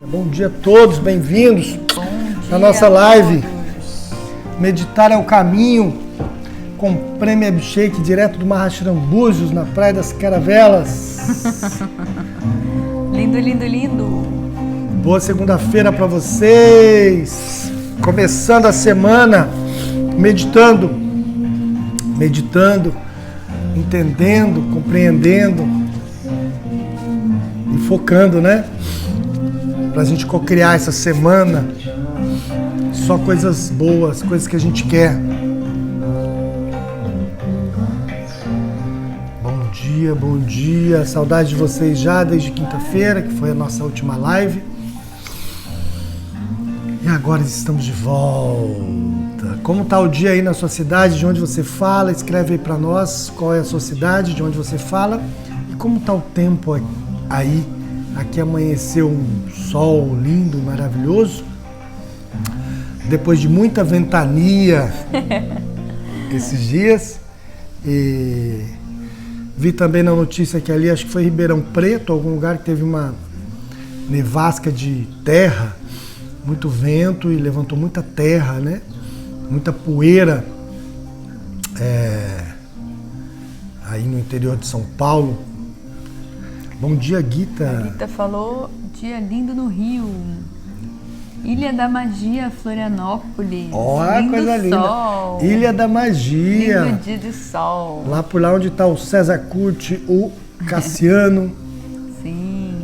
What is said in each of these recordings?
Bom dia a todos, bem-vindos na nossa live. Meditar é o caminho, com Prêmio Abhishek, direto do Maharashtra, Búzios, na Praia das Caravelas. Lindo, lindo, lindo. Boa segunda-feira para vocês. Começando a semana, meditando, entendendo, compreendendo e focando, né? Pra gente co-criar essa semana só coisas boas, coisas que a gente quer. Bom dia, saudade de vocês já desde quinta-feira, que foi a nossa última live. E agora estamos de volta. Como tá o dia aí na sua cidade, de onde você fala? Escreve aí pra nós qual é a sua cidade, de onde você fala. E como tá o tempo aí? Aqui amanheceu um sol lindo, maravilhoso. Depois de muita ventania esses dias. E vi também na notícia que ali, acho que foi Ribeirão Preto, algum lugar que teve uma nevasca de terra, muito vento e levantou muita terra, né? Muita poeira aí no interior de São Paulo. Bom dia, Guita. A Guita falou, dia lindo no Rio. Ilha da Magia, Florianópolis. Olha, coisa linda. Sol. Ilha da Magia. Lindo dia de sol. Lá por lá onde está o César Curti, o Cassiano. Sim.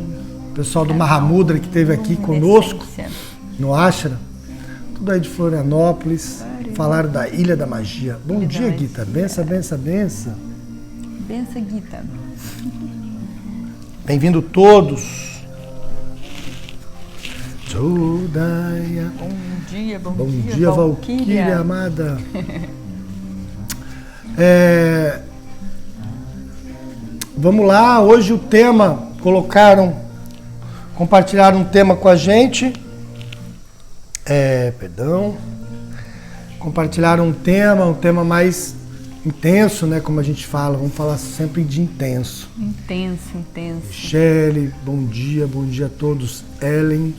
O pessoal do Mahamudra que esteve aqui conosco no Ashram. Tudo aí de Florianópolis. Falaram da Ilha da Magia. Bom Ilha dia, da Guita. Magia. Benção, benção, benção. Benção, Guita. Bem-vindo todos. Jodaya. Bom dia, Valquíria amada. Vamos lá, hoje o tema, compartilharam um tema com a gente. Compartilharam um tema mais intenso, né? Como a gente fala, vamos falar sempre de intenso. Intenso. Michele, bom dia a todos. Ellen.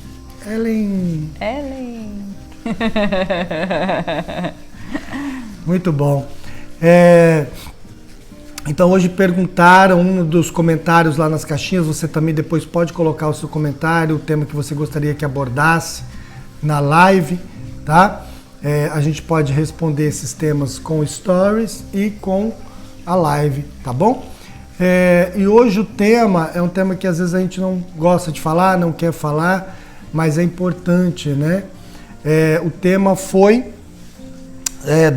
Muito bom. Então hoje perguntaram, um dos comentários lá nas caixinhas, você também depois pode colocar o seu comentário, o tema que você gostaria que abordasse na live, tá? A gente pode responder esses temas com stories e com a live, tá bom? E hoje o tema é um tema que às vezes a gente não gosta de falar, não quer falar, mas é importante, né? O tema foi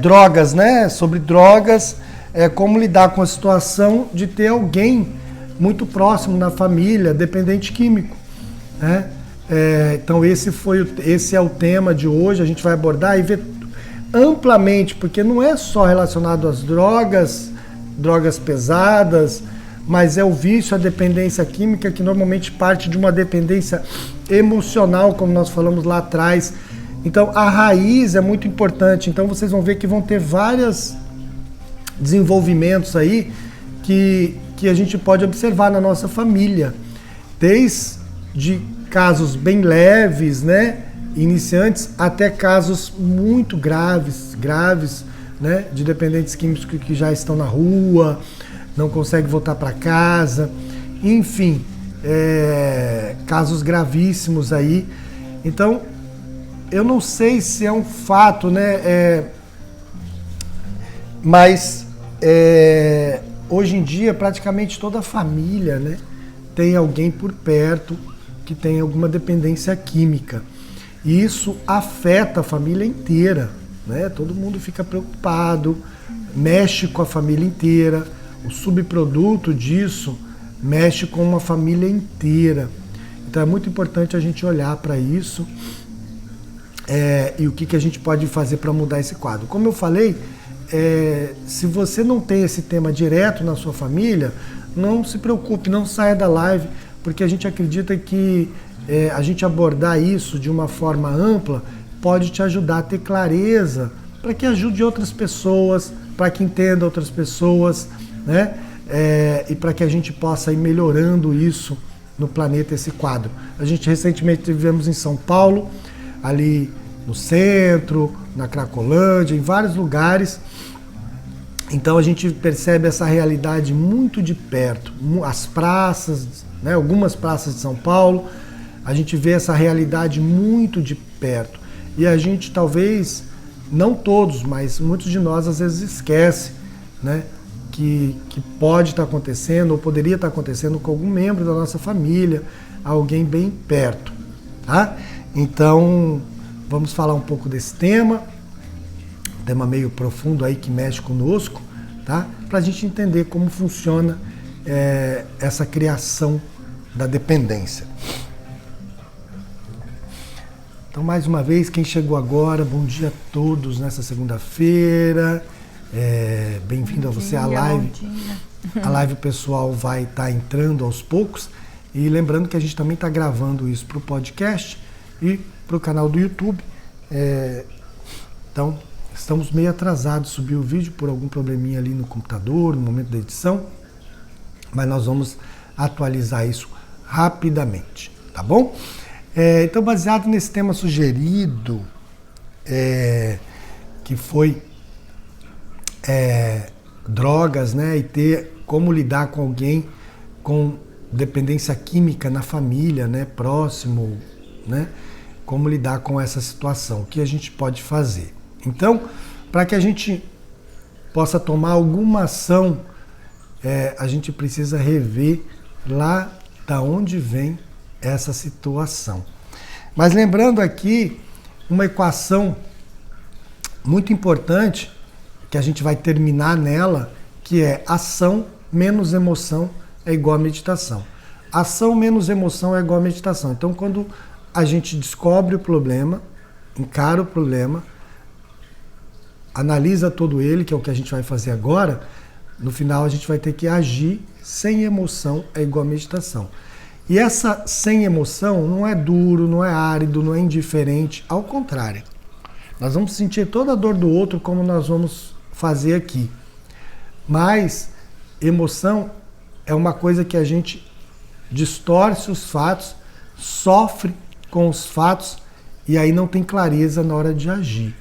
drogas, né? Sobre drogas, como lidar com a situação de ter alguém muito próximo na família, dependente químico, né? Então esse é o tema de hoje, a gente vai abordar e ver amplamente, porque não é só relacionado às drogas pesadas, mas é o vício, a dependência química, que normalmente parte de uma dependência emocional, como nós falamos lá atrás. Então a raiz é muito importante, então vocês vão ver que vão ter vários desenvolvimentos aí que a gente pode observar na nossa família, desde casos bem leves, né, iniciantes, até casos muito graves, né, de dependentes químicos que já estão na rua, não conseguem voltar para casa, enfim, casos gravíssimos aí. Então, eu não sei se é um fato, né, mas hoje em dia praticamente toda a família, né, tem alguém por perto que tem alguma dependência química. E isso afeta a família inteira, né? Todo mundo fica preocupado, mexe com a família inteira. O subproduto disso mexe com uma família inteira. Então é muito importante a gente olhar para isso e o que a gente pode fazer para mudar esse quadro. Como eu falei, se você não tem esse tema direto na sua família, não se preocupe, não saia da live, porque a gente acredita que a gente abordar isso de uma forma ampla pode te ajudar a ter clareza, para que ajude outras pessoas, para que entenda outras pessoas, né? E para que a gente possa ir melhorando isso no planeta esse quadro. A gente recentemente vivemos em São Paulo, ali no centro, na Cracolândia, em vários lugares. Então a gente percebe essa realidade muito de perto. As praças, né, algumas praças de São Paulo, a gente vê essa realidade muito de perto. E a gente talvez, não todos, mas muitos de nós às vezes esquece, né, que pode estar acontecendo ou poderia estar acontecendo com algum membro da nossa família, alguém bem perto, tá? Então, vamos falar um pouco desse tema meio profundo aí que mexe conosco, tá? Para a gente entender como funciona essa criação da dependência. Então, mais uma vez, quem chegou agora, bom dia a todos nessa segunda-feira. Bem-vindo a você à live. A live pessoal vai estar entrando aos poucos. E lembrando que a gente também está gravando isso para o podcast e para o canal do YouTube. Então, estamos meio atrasados. Subiu o vídeo por algum probleminha ali no computador, no momento da edição. Mas nós vamos atualizar isso rapidamente, tá bom? Então, baseado nesse tema sugerido, que foi drogas, né, e como lidar com alguém com dependência química na família, né, próximo, né, como lidar com essa situação, o que a gente pode fazer. Então, para que a gente possa tomar alguma ação, a gente precisa rever lá da onde vem essa situação. Mas lembrando aqui uma equação muito importante, que a gente vai terminar nela, que é ação menos emoção é igual a meditação. Ação menos emoção é igual a meditação. Então, quando a gente descobre o problema, encara o problema, analisa todo ele, que é o que a gente vai fazer agora, no final a gente vai ter que agir sem emoção é igual a meditação. E essa sem emoção não é duro, não é árido, não é indiferente, ao contrário. Nós vamos sentir toda a dor do outro como nós vamos fazer aqui. Mas emoção é uma coisa que a gente distorce os fatos, sofre com os fatos e aí não tem clareza na hora de agir,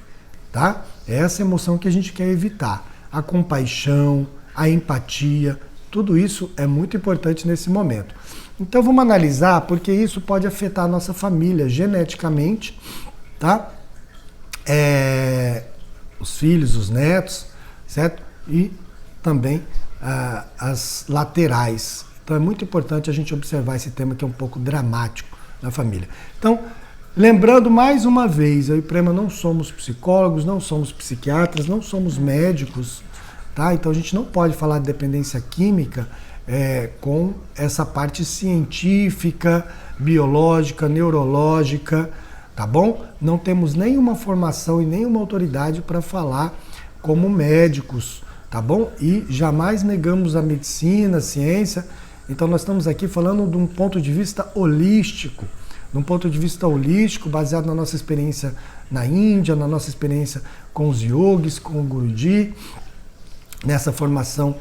tá? É essa emoção que a gente quer evitar. A compaixão, a empatia, tudo isso é muito importante nesse momento. Então vamos analisar, porque isso pode afetar a nossa família geneticamente, tá? Os filhos, os netos, certo? E também as laterais. Então é muito importante a gente observar esse tema que é um pouco dramático na família. Então, lembrando mais uma vez, eu e Prema não somos psicólogos, não somos psiquiatras, não somos médicos, tá? Então a gente não pode falar de dependência química com essa parte científica, biológica, neurológica, tá bom? Não temos nenhuma formação e nenhuma autoridade para falar como médicos, tá bom? E jamais negamos a medicina, a ciência. Então nós estamos aqui falando de um ponto de vista holístico, baseado na nossa experiência na Índia, na nossa experiência com os yogis, com o Guruji, nessa formação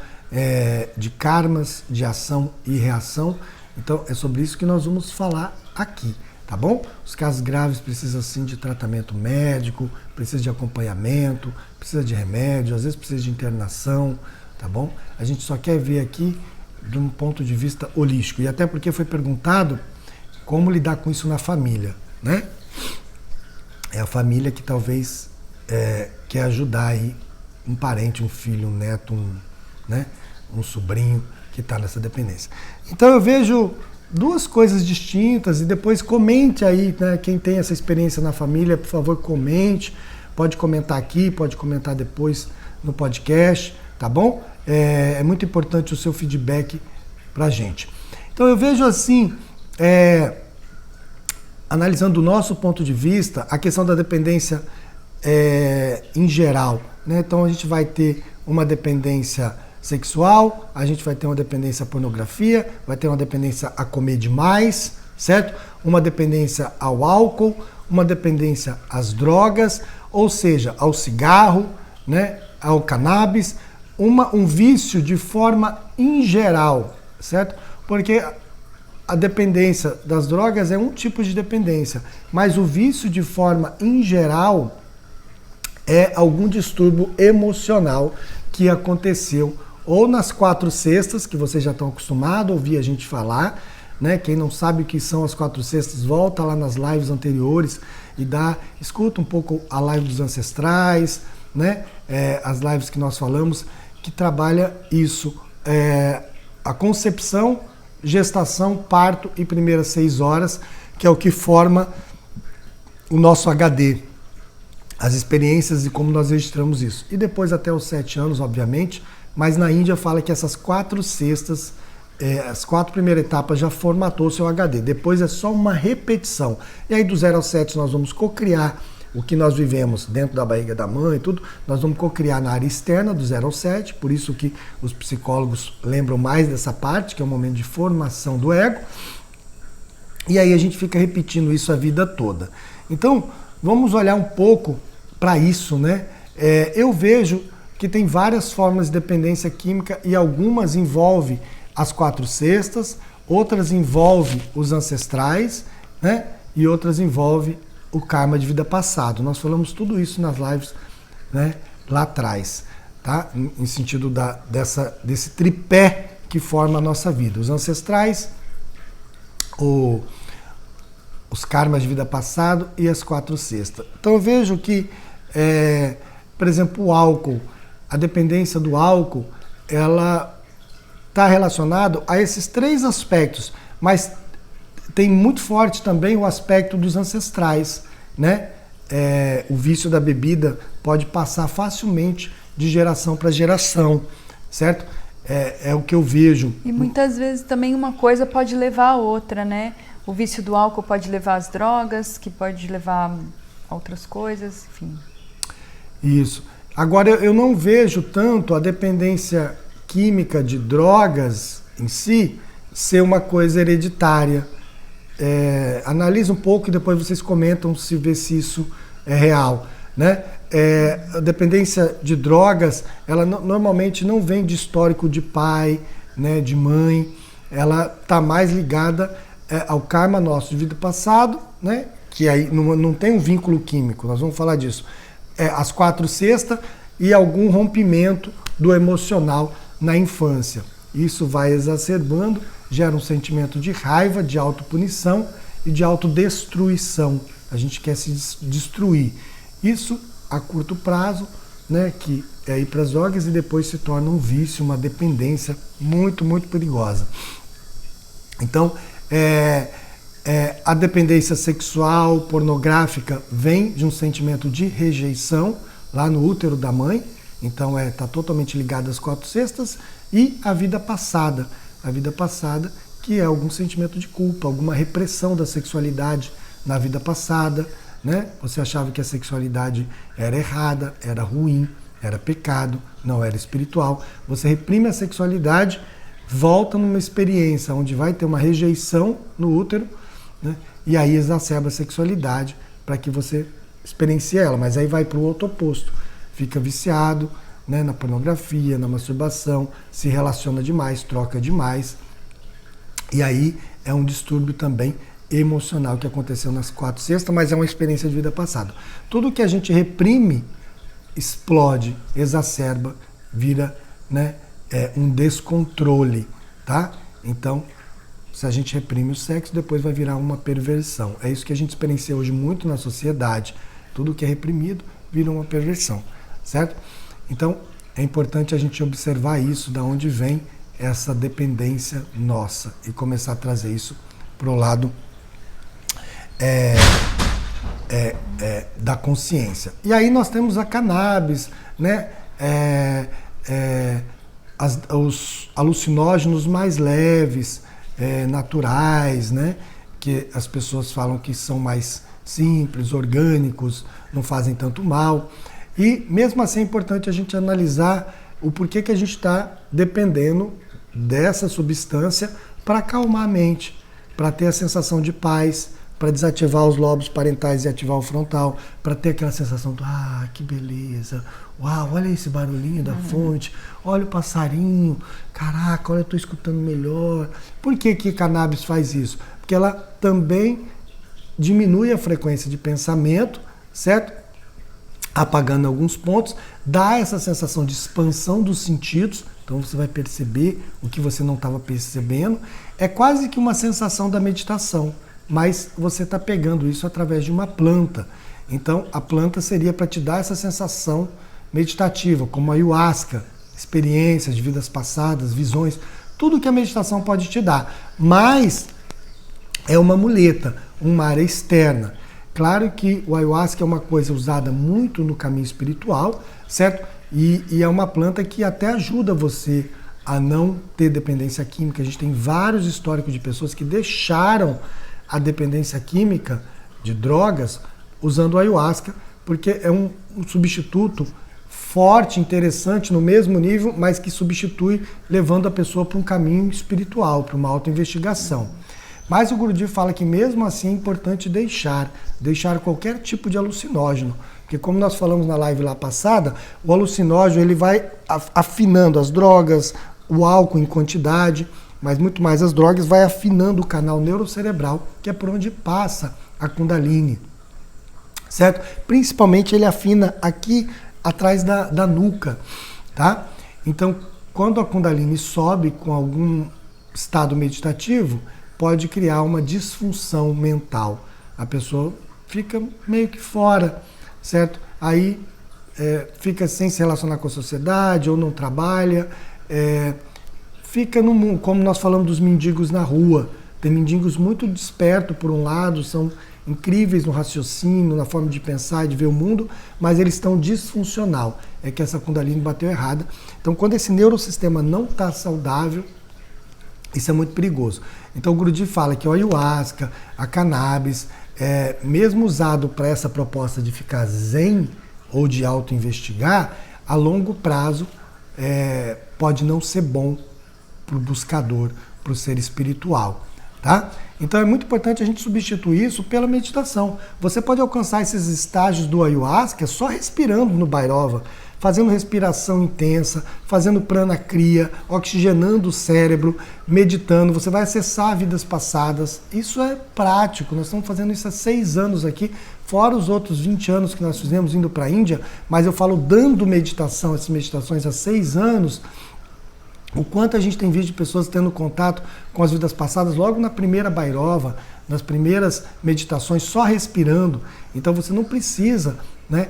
de karmas, de ação e reação. Então é sobre isso que nós vamos falar aqui, tá bom? Os casos graves precisam sim de tratamento médico, precisa de acompanhamento, precisa de remédio, às vezes precisa de internação, tá bom? A gente só quer ver aqui de um ponto de vista holístico, e até porque foi perguntado como lidar com isso na família, né? É a família que talvez quer ajudar aí um parente, um filho, um neto, um sobrinho que está nessa dependência. Então eu vejo duas coisas distintas e depois comente aí, né? Quem tem essa experiência na família, por favor, comente. Pode comentar aqui, pode comentar depois no podcast, tá bom? É muito importante o seu feedback pra gente. Então eu vejo assim, analisando do nosso ponto de vista, a questão da dependência em geral, né? Então a gente vai ter uma dependência sexual, a gente vai ter uma dependência à pornografia, vai ter uma dependência a comer demais, certo? Uma dependência ao álcool, uma dependência às drogas, ou seja, ao cigarro, né? Ao cannabis, um vício de forma em geral, certo? Porque a dependência das drogas é um tipo de dependência, mas o vício, de forma em geral, é algum distúrbio emocional que aconteceu ou nas 4 cestas, que vocês já estão acostumados a ouvir a gente falar, né? Quem não sabe o que são as 4 cestas, volta lá nas lives anteriores e escuta um pouco a live dos ancestrais, né? As lives que nós falamos, que trabalha isso, a concepção, gestação, parto e primeiras 6 horas, que é o que forma o nosso HD, as experiências e como nós registramos isso. E depois até os 7 anos, obviamente, mas na Índia fala que essas 4 cestas, as 4 primeiras etapas já formatou o seu HD. Depois é só uma repetição. E aí do 0 ao 7 nós vamos cocriar o que nós vivemos dentro da barriga da mãe e tudo, nós vamos cocriar na área externa do 0 ao 7, por isso que os psicólogos lembram mais dessa parte, que é o momento de formação do ego. E aí a gente fica repetindo isso a vida toda. Então, vamos olhar um pouco para isso, né? Eu vejo que tem várias formas de dependência química e algumas envolvem as 4 cestas, outras envolvem os ancestrais, né? E outras envolvem o karma de vida passado. Nós falamos tudo isso nas lives, né, lá atrás, tá? Em sentido desse tripé que forma a nossa vida. Os ancestrais, os karmas de vida passado e as 4 cestas. Então eu vejo que, por exemplo, o álcool, a dependência do álcool, ela está relacionada a esses 3 aspectos, mas tem muito forte também o aspecto dos ancestrais, né? O vício da bebida pode passar facilmente de geração para geração, certo? É o que eu vejo. E muitas vezes também uma coisa pode levar a outra, né? O vício do álcool pode levar às drogas, que pode levar a outras coisas, enfim. Isso. Agora, eu não vejo tanto a dependência química de drogas em si ser uma coisa hereditária. Analisa um pouco e depois vocês comentam se vê se isso é real, né? A dependência de drogas, ela normalmente não vem de histórico de pai, né, de mãe, ela está mais ligada ao karma nosso de vida passado, né, que aí não tem um vínculo químico, nós vamos falar disso. As 4 cestas e algum rompimento do emocional na infância. Isso vai exacerbando, gera um sentimento de raiva, de autopunição e de autodestruição. A gente quer se destruir. Isso a curto prazo, né, que é ir para as drogas e depois se torna um vício, uma dependência muito, muito perigosa. Então, a dependência sexual, pornográfica, vem de um sentimento de rejeição lá no útero da mãe. Então, está totalmente ligado às 4 cestas e à vida passada. A vida passada, que é algum sentimento de culpa, alguma repressão da sexualidade na vida passada, né? Você achava que a sexualidade era errada, era ruim, era pecado, não era espiritual. Você reprime a sexualidade, volta numa experiência onde vai ter uma rejeição no útero, né? E aí exacerba a sexualidade para que você experiencie ela. Mas aí vai para o outro oposto. Fica viciado, né, na pornografia, na masturbação, se relaciona demais, troca demais. E aí é um distúrbio também emocional que aconteceu nas 4 cestas, mas é uma experiência de vida passada. Tudo que a gente reprime explode, exacerba, vira, né, um descontrole, tá? Então, se a gente reprime o sexo, depois vai virar uma perversão. É isso que a gente experiencia hoje muito na sociedade. Tudo que é reprimido vira uma perversão, certo? Então, é importante a gente observar isso, da onde vem essa dependência nossa e começar a trazer isso para o lado da consciência. E aí nós temos a cannabis, né? Os alucinógenos mais leves, naturais, né? Que as pessoas falam que são mais simples, orgânicos, não fazem tanto mal. E mesmo assim é importante a gente analisar o porquê que a gente está dependendo dessa substância para acalmar a mente, para ter a sensação de paz, para desativar os lobos parentais e ativar o frontal, para ter aquela sensação do, que beleza, uau, olha esse barulhinho da fonte, olha o passarinho, caraca, olha, eu estou escutando melhor. Por que que cannabis faz isso? Porque ela também diminui a frequência de pensamento, certo? Apagando alguns pontos, dá essa sensação de expansão dos sentidos, então você vai perceber o que você não estava percebendo. É quase que uma sensação da meditação, mas você está pegando isso através de uma planta. Então a planta seria para te dar essa sensação meditativa, como a ayahuasca, experiências de vidas passadas, visões, tudo que a meditação pode te dar. Mas é uma muleta, uma área externa. Claro que o ayahuasca é uma coisa usada muito no caminho espiritual, certo? E é uma planta que até ajuda você a não ter dependência química. A gente tem vários históricos de pessoas que deixaram a dependência química de drogas usando o ayahuasca, porque é um substituto forte, interessante, no mesmo nível, mas que substitui, levando a pessoa para um caminho espiritual, para uma autoinvestigação. Mas o Guruji fala que mesmo assim é importante deixar qualquer tipo de alucinógeno. Porque como nós falamos na live lá passada, o alucinógeno ele vai afinando as drogas, o álcool em quantidade, mas muito mais as drogas, vai afinando o canal neurocerebral, que é por onde passa a Kundalini. Certo? Principalmente ele afina aqui atrás da nuca. Tá? Então, quando a Kundalini sobe com algum estado meditativo, pode criar uma disfunção mental. A pessoa fica meio que fora, certo? Aí fica sem se relacionar com a sociedade, ou não trabalha, fica no mundo, como nós falamos dos mendigos na rua. Tem mendigos muito despertos, por um lado, são incríveis no raciocínio, na forma de pensar e de ver o mundo, mas eles estão disfuncional. É que essa Kundalini bateu errada. Então, quando esse neurosistema não está saudável, isso é muito perigoso. Então o Guruji fala que o ayahuasca, a cannabis, mesmo usado para essa proposta de ficar zen ou de auto-investigar, a longo prazo pode não ser bom para o buscador, para o ser espiritual. Tá? Então é muito importante a gente substituir isso pela meditação. Você pode alcançar esses estágios do ayahuasca só respirando no Bhairava, fazendo respiração intensa, fazendo prana kriya, oxigenando o cérebro, meditando. Você vai acessar vidas passadas. Isso é prático. Nós estamos fazendo isso há 6 anos aqui, fora os outros 20 anos que nós fizemos indo para a Índia, mas eu falo dando meditação, essas meditações há 6 anos, o quanto a gente tem visto de pessoas tendo contato com as vidas passadas logo na primeira Bhairava, nas primeiras meditações, só respirando. Então você não precisa, né,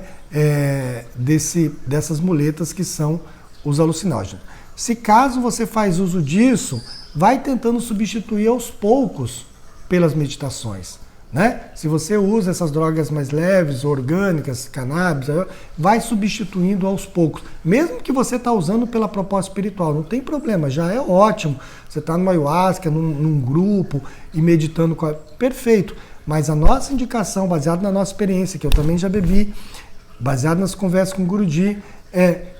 dessas muletas que são os alucinógenos. Se caso você faz uso disso, vai tentando substituir aos poucos pelas meditações. Né? Se você usa essas drogas mais leves, orgânicas, cannabis, vai substituindo aos poucos. Mesmo que você está usando pela proposta espiritual, não tem problema, já é ótimo. Você está numa ayahuasca, num grupo e meditando com perfeito. Mas a nossa indicação, baseada na nossa experiência, que eu também já bebi, baseado nas conversas com o Guruji,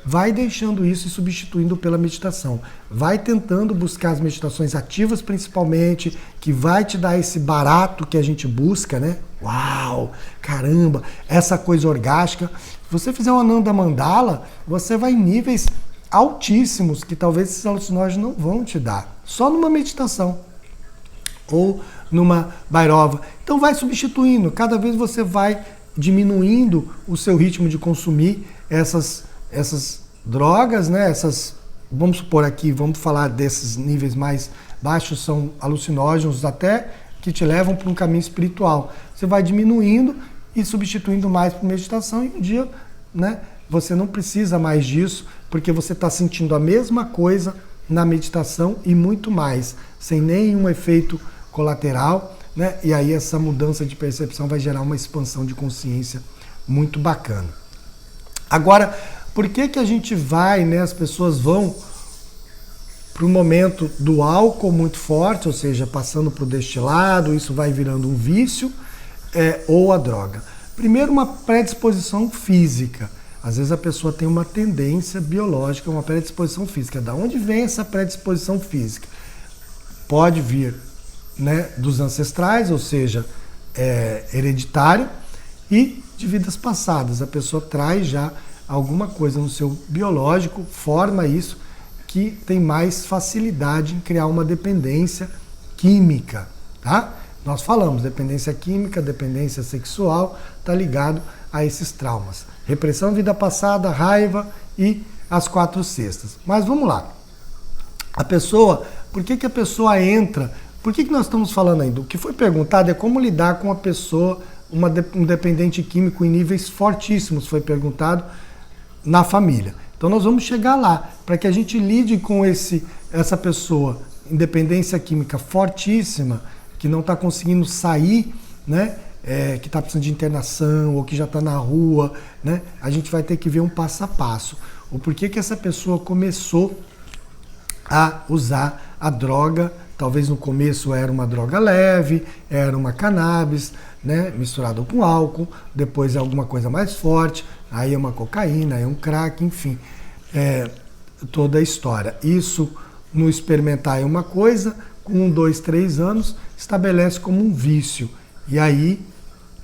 vai deixando isso e substituindo pela meditação. Vai tentando buscar as meditações ativas, principalmente, que vai te dar esse barato que a gente busca, né? Uau, caramba, essa coisa orgástica. Se você fizer um Ananda Mandala, você vai em níveis altíssimos que talvez esses alucinógenos não vão te dar. Só numa meditação ou numa Bhairava. Então vai substituindo. Cada vez você vai diminuindo o seu ritmo de consumir essas drogas, né? Vamos supor aqui, vamos falar desses níveis mais baixos, são alucinógenos até que te levam para um caminho espiritual. Você vai diminuindo e substituindo mais por meditação e um dia, né, você não precisa mais disso, porque você está sentindo a mesma coisa na meditação e muito mais, sem nenhum efeito colateral, né? E aí essa mudança de percepção vai gerar uma expansão de consciência muito bacana. Agora, por que a gente vai, né, as pessoas vão para o momento do álcool muito forte, ou seja, passando para o destilado, isso vai virando um vício, ou a droga? Primeiro, uma predisposição física. Às vezes a pessoa tem uma tendência biológica, uma predisposição física. Da onde vem essa predisposição física? Pode vir, né, dos ancestrais, ou seja, hereditário e de vidas passadas. A pessoa traz já alguma coisa no seu biológico, forma isso, que tem mais facilidade em criar uma dependência química, tá? Nós falamos, dependência química, dependência sexual, está ligado a esses traumas. Repressão, vida passada, raiva e as 4 cestas. Mas vamos lá. A pessoa, por que a pessoa entra? Por que nós estamos falando ainda? O que foi perguntado é como lidar com a pessoa, um dependente químico em níveis fortíssimos, foi perguntado na família. Então nós vamos chegar lá, para que a gente lide com essa pessoa em dependência química fortíssima, que não está conseguindo sair, né? Que está precisando de internação ou que já está na rua, né? A gente vai ter que ver um passo a passo. O porquê que essa pessoa começou a usar a droga. Talvez no começo era uma droga leve, era uma cannabis, né, misturado com álcool, depois é alguma coisa mais forte, aí é uma cocaína, aí é um crack, enfim, toda a história. Isso no experimentar é uma coisa, com 1, 2, 3 anos, estabelece como um vício. E aí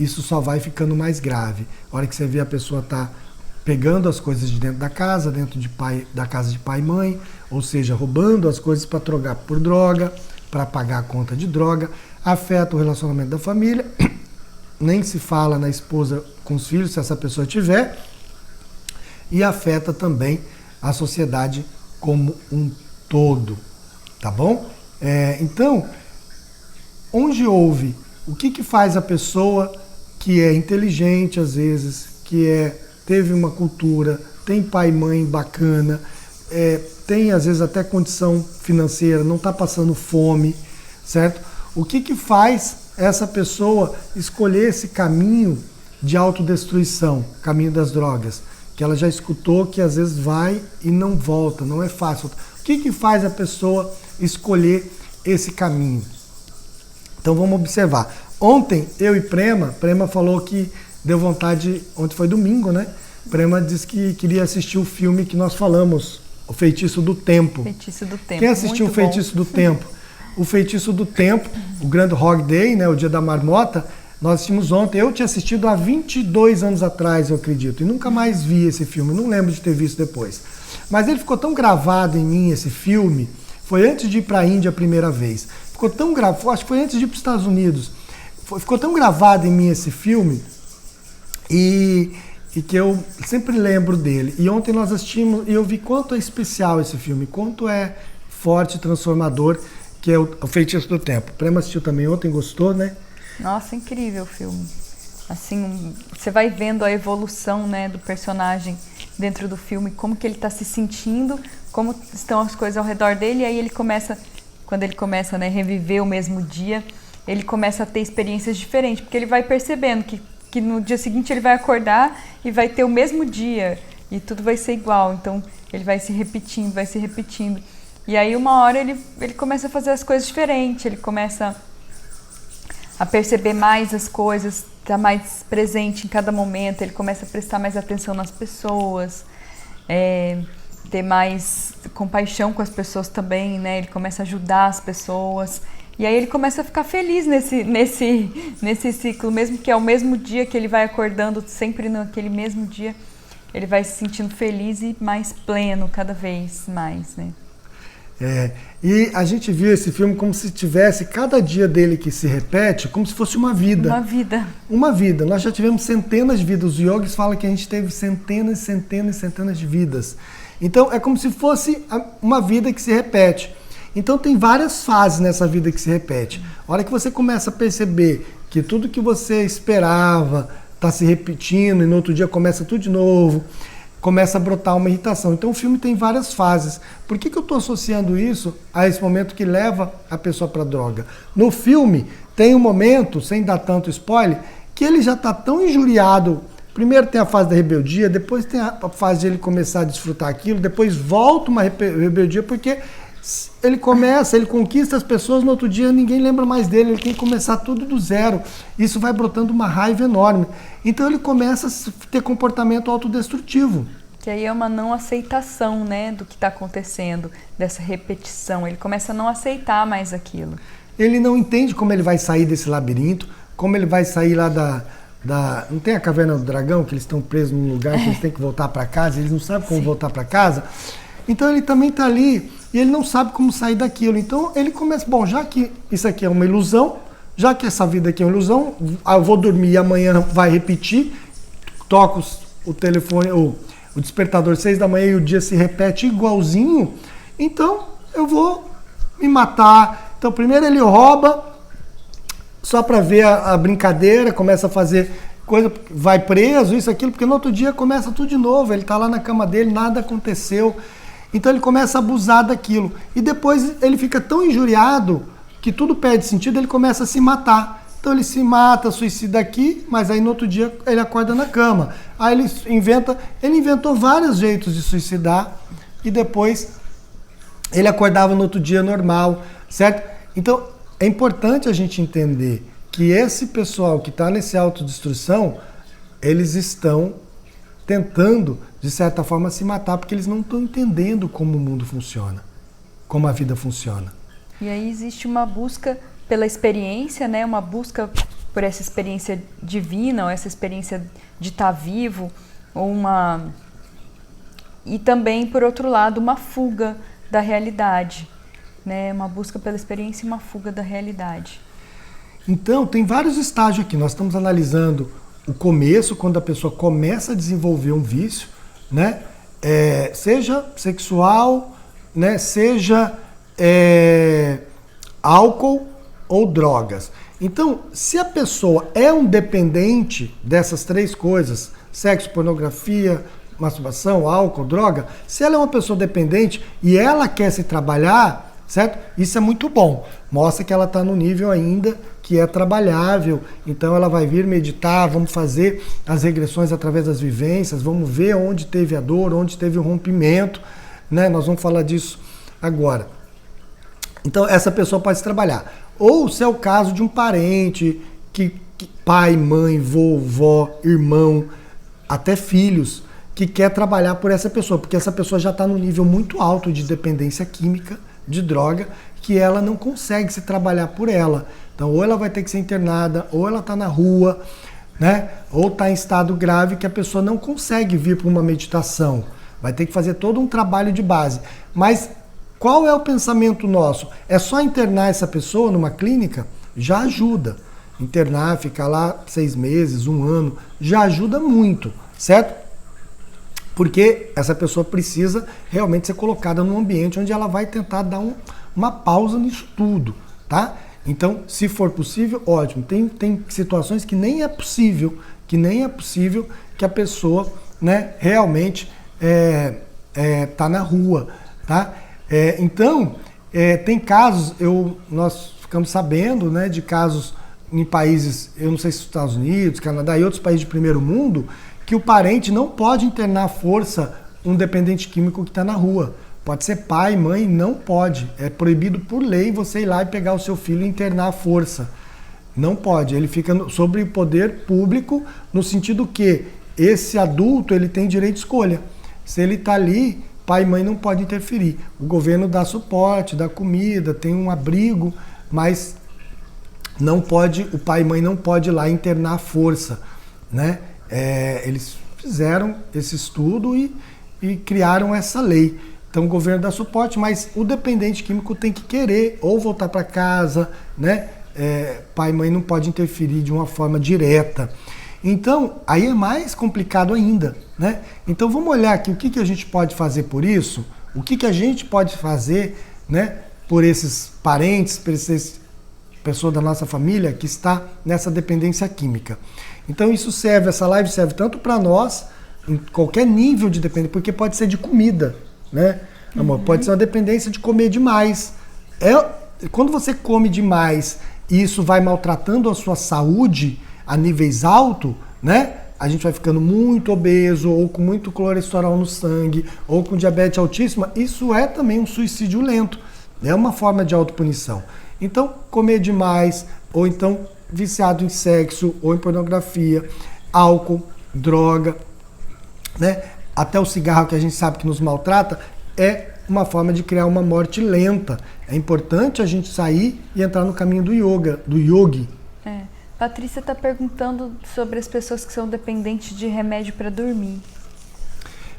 isso só vai ficando mais grave. A hora que você vê a pessoa tá pegando as coisas de dentro da casa, da casa de pai e mãe, ou seja, roubando as coisas para trocar por droga, para pagar a conta de droga, afeta o relacionamento da família, nem se fala na esposa com os filhos, se essa pessoa tiver, e afeta também a sociedade como um todo, tá bom? Então, onde houve, o que faz a pessoa que é inteligente às vezes, que teve uma cultura, tem pai e mãe bacana, tem às vezes até condição financeira, não está passando fome, certo? O que faz essa pessoa escolher esse caminho de autodestruição, caminho das drogas? Que ela já escutou que às vezes vai e não volta, não é fácil. O que faz a pessoa escolher esse caminho? Então vamos observar. Ontem, eu e Prema falou que deu vontade, ontem foi domingo, né? Prema disse que queria assistir o filme que nós falamos, O Feitiço do Tempo. Feitiço do Tempo. Quem assistiu O Feitiço do Tempo? O Feitiço do Tempo, o Groundhog Day, né, o Dia da Marmota, nós assistimos ontem. Eu tinha assistido há 22 anos atrás, eu acredito, e nunca mais vi esse filme, não lembro de ter visto depois. Mas ele ficou tão gravado em mim, esse filme, foi antes de ir para a Índia a primeira vez. Ficou tão gravado, acho que foi antes de ir para os Estados Unidos. Ficou tão gravado em mim esse filme, e que eu sempre lembro dele. E ontem nós assistimos, e eu vi quanto é especial esse filme, quanto é forte, transformador, que é o Feitiço do Tempo. O Prema assistiu também ontem, gostou, né? Nossa, incrível o filme. Assim, você vai vendo a evolução, né, do personagem dentro do filme, como que ele está se sentindo, como estão as coisas ao redor dele, e aí ele começa, quando ele começa, né, reviver o mesmo dia, ele começa a ter experiências diferentes, porque ele vai percebendo que no dia seguinte ele vai acordar e vai ter o mesmo dia, e tudo vai ser igual, então ele vai se repetindo, vai se repetindo. E aí uma hora ele começa a fazer as coisas diferentes, ele começa a perceber mais as coisas, tá mais presente em cada momento, ele começa a prestar mais atenção nas pessoas, ter mais compaixão com as pessoas também, né? Ele começa a ajudar as pessoas, e aí ele começa a ficar feliz nesse ciclo, mesmo que é o mesmo dia que ele vai acordando, sempre naquele mesmo dia, ele vai se sentindo feliz e mais pleno cada vez mais, né? E a gente viu esse filme como se tivesse cada dia dele que se repete, como se fosse uma vida. Uma vida. Uma vida. Nós já tivemos centenas de vidas. Os yogis falam que a gente teve centenas, centenas e centenas de vidas. Então é como se fosse uma vida que se repete. Então tem várias fases nessa vida que se repete. A hora que você começa a perceber que tudo que você esperava está se repetindo e no outro dia começa tudo de novo, começa a brotar uma irritação. Então o filme tem várias fases. Por que eu estou associando isso a esse momento que leva a pessoa para a droga? No filme tem um momento, sem dar tanto spoiler, que ele já está tão injuriado. Primeiro tem a fase da rebeldia, depois tem a fase de ele começar a desfrutar aquilo, depois volta uma rebeldia, porque ele conquista as pessoas, no outro dia ninguém lembra mais dele, ele tem que começar tudo do zero. Isso vai brotando uma raiva enorme. Então ele começa a ter comportamento autodestrutivo. Que aí é uma não aceitação, né, do que está acontecendo, dessa repetição. Ele começa a não aceitar mais aquilo. Ele não entende como ele vai sair desse labirinto, como ele vai sair lá não tem a Caverna do Dragão, que eles estão presos num lugar que eles têm que voltar para casa, eles não sabem como voltar para casa. Então ele também está ali e ele não sabe como sair daquilo. Então ele começa, bom, já que isso aqui é uma ilusão, já que essa vida aqui é uma ilusão, eu vou dormir e amanhã vai repetir, toco o telefone, o despertador 6 da manhã e o dia se repete igualzinho, então eu vou me matar. Então primeiro ele rouba, só para ver a brincadeira, começa a fazer coisa, vai preso, isso, aquilo, porque no outro dia começa tudo de novo, ele está lá na cama dele, nada aconteceu. Então ele começa a abusar daquilo. E depois ele fica tão injuriado que tudo perde sentido, ele começa a se matar. Então ele se mata, suicida aqui, mas aí no outro dia ele acorda na cama. Aí ele inventou vários jeitos de suicidar e depois ele acordava no outro dia normal, certo? Então é importante a gente entender que esse pessoal que está nesse autodestruição, eles estão tentando, de certa forma, se matar, porque eles não estão entendendo como o mundo funciona, como a vida funciona. E aí existe uma busca pela experiência, né? Uma busca por essa experiência divina, ou essa experiência de estar vivo, e também, por outro lado, uma fuga da realidade, né? Uma busca pela experiência e uma fuga da realidade. Então, tem vários estágios aqui. Nós estamos analisando o começo, quando a pessoa começa a desenvolver um vício, né? Seja sexual, né? Seja álcool ou drogas. Então, se a pessoa é um dependente dessas três coisas, sexo, pornografia, masturbação, álcool, droga, se ela é uma pessoa dependente e ela quer se trabalhar, certo? Isso é muito bom. Mostra que ela está no nível ainda que é trabalhável. Então ela vai vir meditar, vamos fazer as regressões através das vivências, vamos ver onde teve a dor, onde teve o rompimento, né? Nós vamos falar disso agora. Então essa pessoa pode se trabalhar. Ou se é o caso de um parente, que pai, mãe, vovó, irmão, até filhos, que quer trabalhar por essa pessoa, porque essa pessoa já está num nível muito alto de dependência química, de droga, que ela não consegue se trabalhar por ela. Então, ou ela vai ter que ser internada, ou ela está na rua, né? Ou está em estado grave que a pessoa não consegue vir para uma meditação. Vai ter que fazer todo um trabalho de base. Mas qual é o pensamento nosso? É só internar essa pessoa numa clínica? Já ajuda. Internar, ficar lá 6 meses, 1 ano, já ajuda muito, certo? Porque essa pessoa precisa realmente ser colocada num ambiente onde ela vai tentar dar uma pausa nisso tudo, tá? Então, se for possível, ótimo. Tem situações que nem é possível que a pessoa, né, realmente tá na rua, tá? Então, tem casos, nós ficamos sabendo, né, de casos em países, eu não sei se Estados Unidos, Canadá e outros países de primeiro mundo, que o parente não pode internar à força um dependente químico que está na rua. Pode ser pai, mãe, não pode. É proibido por lei você ir lá e pegar o seu filho e internar à força. Não pode. Ele fica sob o poder público, no sentido que esse adulto ele tem direito de escolha. Se ele está ali, pai e mãe não podem interferir. O governo dá suporte, dá comida, tem um abrigo, mas não pode, o pai e mãe não pode ir lá internar à força, né? Eles fizeram esse estudo e criaram essa lei. Então o governo dá suporte, mas o dependente químico tem que querer ou voltar para casa, né? Pai e mãe não pode interferir de uma forma direta. Então, aí é mais complicado ainda, né? Então vamos olhar aqui o que a gente pode fazer por isso, o que a gente pode fazer, né, por esses parentes, por essas pessoas da nossa família que está nessa dependência química. Então essa live serve tanto para nós, em qualquer nível de dependência, porque pode ser de comida, né, amor? Pode ser uma dependência de comer demais. Quando você come demais e isso vai maltratando a sua saúde a níveis altos, né? A gente vai ficando muito obeso, ou com muito colesterol no sangue, ou com diabetes altíssima. Isso é também um suicídio lento. É uma forma de autopunição. Então, comer demais, ou então viciado em sexo, ou em pornografia, álcool, droga, né? Até o cigarro, que a gente sabe que nos maltrata, é uma forma de criar uma morte lenta. É importante a gente sair e entrar no caminho do yoga, do yogi. Patrícia está perguntando sobre as pessoas que são dependentes de remédio para dormir.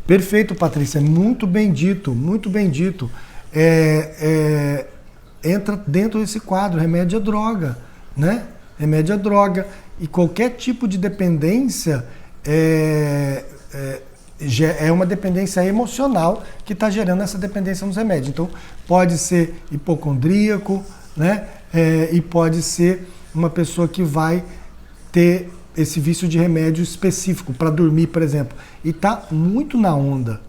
Perfeito, Patrícia, muito bem dito, muito bem dito. Entra dentro desse quadro, remédio é droga, né? Remédio é droga. E qualquer tipo de dependência é uma dependência emocional que está gerando essa dependência nos remédios. Então, pode ser hipocondríaco, né? E pode ser uma pessoa que vai ter esse vício de remédio específico para dormir, por exemplo. E tá muito na onda,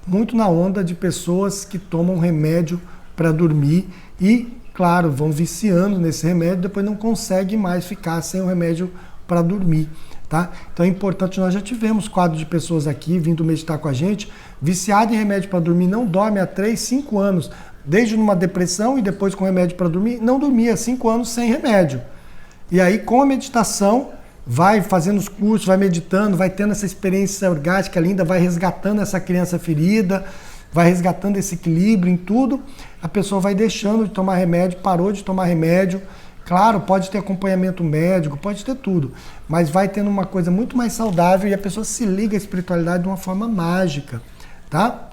muito na onda de pessoas que tomam remédio para dormir e, claro, vão viciando nesse remédio, depois não conseguem mais ficar sem o remédio para dormir, tá? Então é importante, nós já tivemos quadro de pessoas aqui vindo meditar com a gente, viciado em remédio para dormir, não dorme há 3, 5 anos, desde numa depressão e depois com remédio para dormir, não dormia 5 anos sem remédio. E aí, com a meditação, vai fazendo os cursos, vai meditando, vai tendo essa experiência orgástica linda, vai resgatando essa criança ferida, vai resgatando esse equilíbrio em tudo, a pessoa vai deixando de tomar remédio, parou de tomar remédio. Claro, pode ter acompanhamento médico, pode ter tudo, mas vai tendo uma coisa muito mais saudável e a pessoa se liga à espiritualidade de uma forma mágica, tá?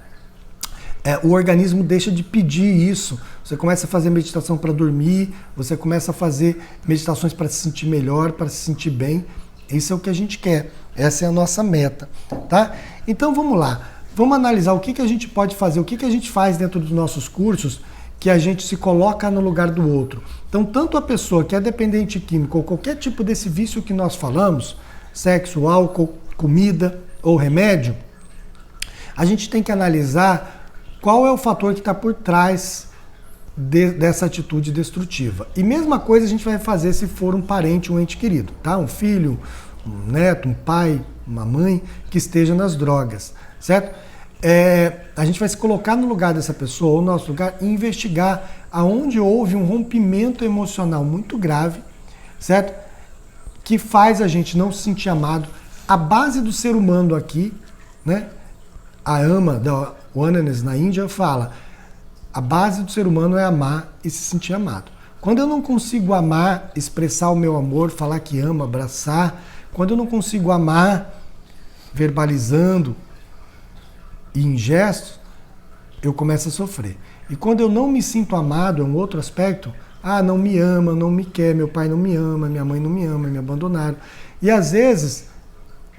O organismo deixa de pedir isso. Você começa a fazer meditação para dormir, você começa a fazer meditações para se sentir melhor, para se sentir bem. Isso é o que a gente quer. Essa é a nossa meta, tá? Então vamos lá. Vamos analisar o que a gente pode fazer, o que a gente faz dentro dos nossos cursos que a gente se coloca no lugar do outro. Então, tanto a pessoa que é dependente químico ou qualquer tipo desse vício que nós falamos, sexo, álcool, comida ou remédio, a gente tem que analisar qual é o fator que está por trás dessa atitude destrutiva. E mesma coisa a gente vai fazer se for um parente, um ente querido, tá? Um filho, um neto, um pai, uma mãe que esteja nas drogas, certo? A gente vai se colocar no lugar dessa pessoa, ou no nosso lugar, e investigar aonde houve um rompimento emocional muito grave, certo? Que faz a gente não se sentir amado. A base do ser humano aqui, né? A ama da Oneness na Índia fala, a base do ser humano é amar e se sentir amado. Quando eu não consigo amar, expressar o meu amor, falar que amo, abraçar, quando eu não consigo amar verbalizando e em gestos, eu começo a sofrer. E quando eu não me sinto amado, é um outro aspecto, não me ama, não me quer, meu pai não me ama, minha mãe não me ama, me abandonaram. E às vezes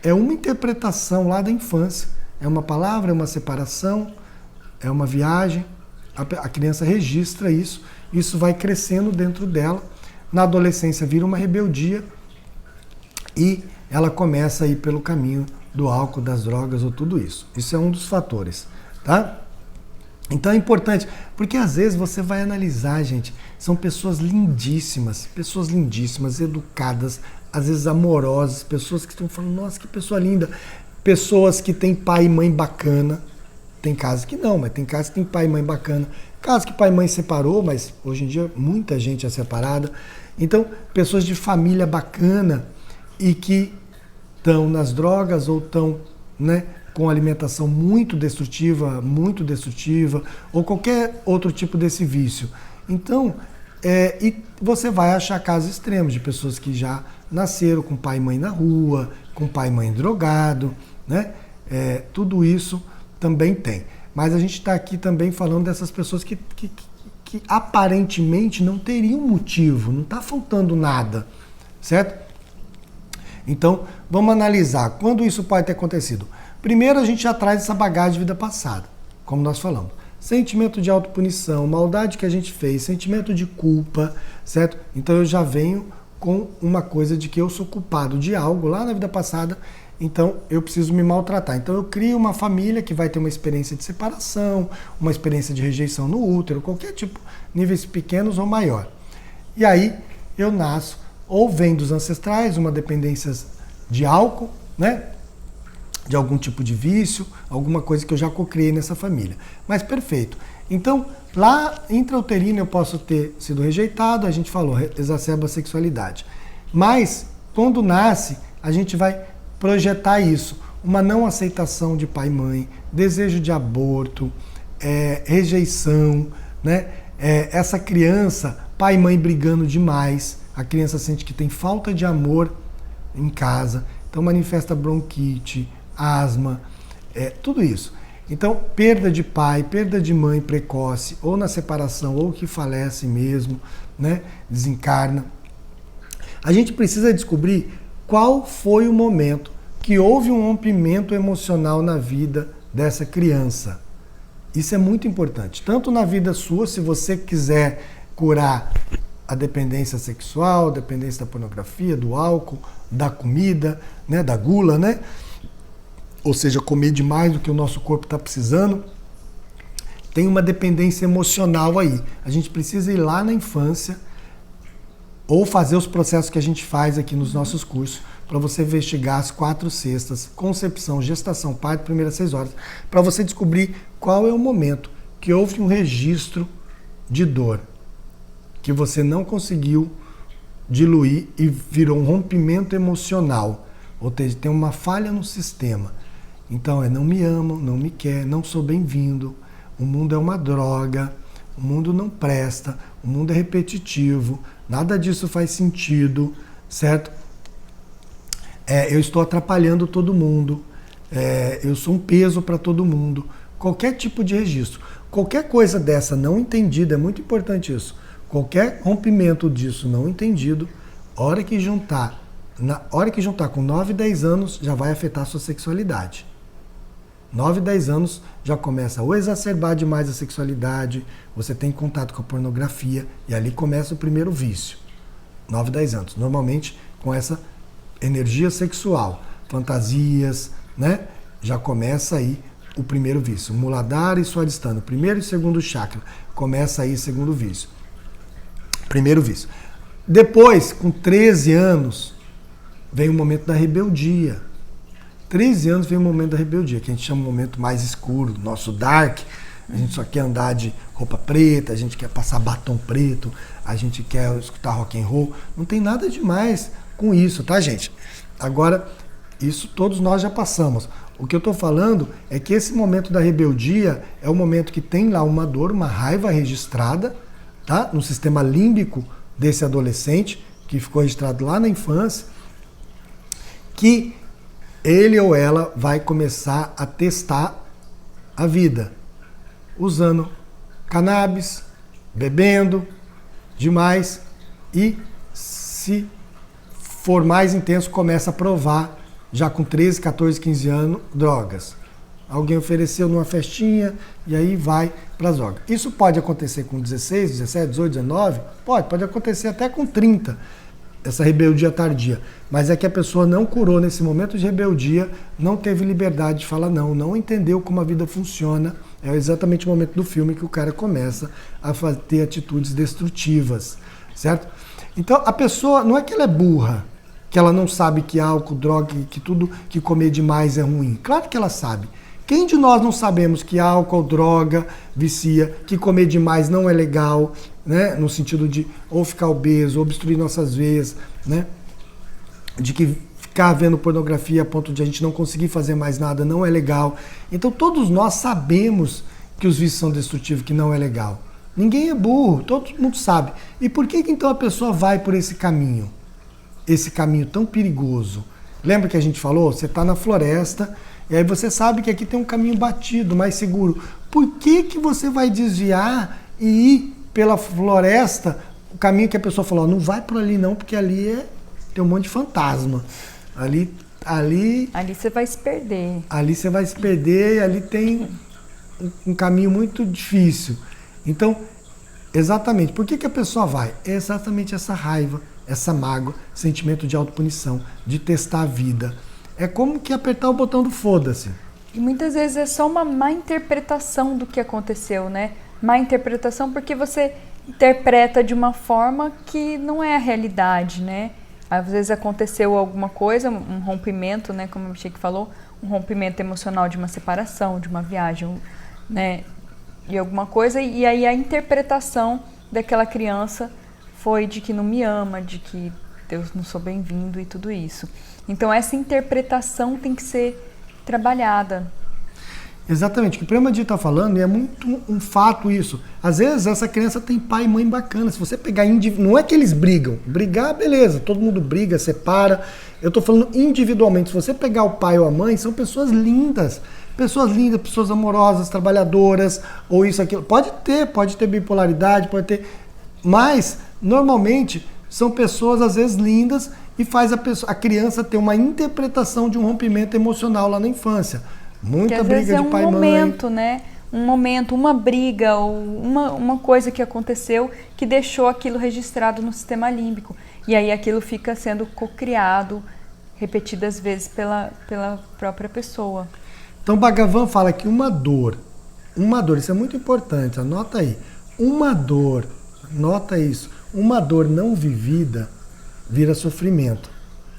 é uma interpretação lá da infância. É uma palavra, é uma separação, é uma viagem. A criança registra isso, isso vai crescendo dentro dela. Na adolescência vira uma rebeldia e ela começa a ir pelo caminho do álcool, das drogas ou tudo isso. Isso é um dos fatores, tá? Então é importante, porque às vezes você vai analisar, gente, são pessoas lindíssimas, educadas, às vezes amorosas, pessoas que estão falando, nossa, que pessoa linda. Pessoas que têm pai e mãe bacana, tem casos que não, mas tem casos que tem pai e mãe bacana, casos que pai e mãe separou, mas hoje em dia muita gente é separada. Então, pessoas de família bacana e que estão nas drogas ou estão, né, com alimentação muito destrutiva, ou qualquer outro tipo desse vício. Então, e você vai achar casos extremos de pessoas que já nasceram com pai e mãe na rua, com pai e mãe drogado, né? Tudo isso também tem. Mas a gente está aqui também falando dessas pessoas que aparentemente não teriam motivo, não está faltando nada, certo? Então, vamos analisar quando isso pode ter acontecido. Primeiro, a gente já traz essa bagagem de vida passada, como nós falamos. Sentimento de autopunição, maldade que a gente fez, sentimento de culpa, certo? Então eu já venho com uma coisa de que eu sou culpado de algo lá na vida passada, então eu preciso me maltratar. Então eu crio uma família que vai ter uma experiência de separação, uma experiência de rejeição no útero, qualquer tipo, níveis pequenos ou maior. E aí eu nasço, ou vem dos ancestrais, uma dependência de álcool, né? De algum tipo de vício, alguma coisa que eu já cocriei nessa família. Mas perfeito. Então, lá intrauterino eu posso ter sido rejeitado, a gente falou, exacerba a sexualidade. Mas, quando nasce, a gente vai projetar isso. Uma não aceitação de pai e mãe, desejo de aborto, rejeição, né? Essa criança, pai e mãe brigando demais, a criança sente que tem falta de amor em casa, então manifesta bronquite, asma, tudo isso. Então, perda de pai, perda de mãe precoce, ou na separação, ou que falece mesmo, né? Desencarna. A gente precisa descobrir qual foi o momento que houve um rompimento emocional na vida dessa criança. Isso é muito importante, tanto na vida sua, se você quiser curar a dependência sexual, a dependência da pornografia, do álcool, da comida, né, da gula, né? Ou seja, comer demais do que o nosso corpo está precisando. Tem uma dependência emocional aí. A gente precisa ir lá na infância ou fazer os processos que a gente faz aqui nos nossos cursos para você investigar as 4 cestas, concepção, gestação, parto, primeiras 6 horas, para você descobrir qual é o momento que houve um registro de dor que você não conseguiu diluir e virou um rompimento emocional, ou seja, tem uma falha no sistema. Então não me amam, não me quer, não sou bem-vindo, o mundo é uma droga, o mundo não presta, o mundo é repetitivo, nada disso faz sentido, certo? Eu estou atrapalhando todo mundo, eu sou um peso para todo mundo. Qualquer tipo de registro, qualquer coisa dessa não entendida, é muito importante isso, qualquer rompimento disso não entendido, na hora que juntar com 9, 10 anos, já vai afetar a sua sexualidade. 9, 10 anos já começa a exacerbar demais a sexualidade, você tem contato com a pornografia e ali começa o primeiro vício. 9, 10 anos, normalmente com essa energia sexual, fantasias, né? Já começa aí o primeiro vício. Muladhara e Swadhisthana, primeiro e segundo chakra, começa aí o segundo vício. Primeiro vício. Depois, com 13 anos, vem o momento da rebeldia. 13 anos vem o momento da rebeldia, que a gente chama o momento mais escuro, nosso dark. A gente só quer andar de roupa preta, a gente quer passar batom preto, a gente quer escutar rock and roll. Não tem nada demais com isso, tá, gente? Agora, isso todos nós já passamos. O que eu estou falando é que esse momento da rebeldia é o momento que tem lá uma dor, uma raiva registrada, tá? No sistema límbico desse adolescente, que ficou registrado lá na infância, que ele ou ela vai começar a testar a vida, usando cannabis, bebendo demais e, se for mais intenso, começa a provar, já com 13, 14, 15 anos, drogas. Alguém ofereceu numa festinha e aí vai para as drogas. Isso pode acontecer com 16, 17, 18, 19? Pode acontecer até com 30, essa rebeldia tardia. Mas é que a pessoa não curou nesse momento de rebeldia, não teve liberdade de falar não entendeu como a vida funciona. É exatamente o momento do filme que o cara começa a ter atitudes destrutivas, certo? Então a pessoa, não é que ela é burra, que ela não sabe que álcool, droga, que tudo que comer demais é ruim. Claro que ela sabe. Quem de nós não sabemos que álcool, droga, vicia, que comer demais não é legal, né? No sentido de ou ficar obeso, ou obstruir nossas veias, né? De que ficar vendo pornografia a ponto de a gente não conseguir fazer mais nada não é legal. Então todos nós sabemos que os vícios são destrutivos, que não é legal. Ninguém é burro, todo mundo sabe. E por que então a pessoa vai por esse caminho? Esse caminho tão perigoso. Lembra que a gente falou? Você está na floresta e aí você sabe que aqui tem um caminho batido, mais seguro. Por que você vai desviar e ir pela floresta, o caminho que a pessoa falou, não vai por ali não, porque ali tem um monte de fantasma. Ali você vai se perder. Ali você vai se perder e ali tem um caminho muito difícil. Então, exatamente, por que a pessoa vai? É exatamente essa raiva, essa mágoa, sentimento de autopunição, de testar a vida. É como que apertar o botão do foda-se. E muitas vezes é só uma má interpretação do que aconteceu, né? Má interpretação porque você interpreta de uma forma que não é a realidade, né? Às vezes aconteceu alguma coisa, um rompimento, né? Como o Chico falou, um rompimento emocional de uma separação, de uma viagem, né? E alguma coisa, e aí a interpretação daquela criança foi de que não me ama, de que Deus não sou bem-vindo e tudo isso. Então essa interpretação tem que ser trabalhada. Exatamente, o que o Prema está falando, e é muito um fato isso. Às vezes essa criança tem pai e mãe bacana. Se você pegar não é que eles brigam. Brigar, beleza, todo mundo briga, separa. Eu estou falando individualmente. Se você pegar o pai ou a mãe, são pessoas lindas. Pessoas lindas, pessoas amorosas, trabalhadoras, ou isso, aquilo. Pode ter bipolaridade, pode ter. Mas, normalmente, são pessoas, às vezes, lindas e faz a criança ter uma interpretação de um rompimento emocional lá na infância. Muita briga de pai e mãe. Um momento, né? Um momento, uma briga ou uma coisa que aconteceu que deixou aquilo registrado no sistema límbico. E aí aquilo fica sendo cocriado repetidas vezes pela própria pessoa. Então Bhagavan fala que uma dor, isso é muito importante, anota aí. Nota isso, uma dor não vivida vira sofrimento.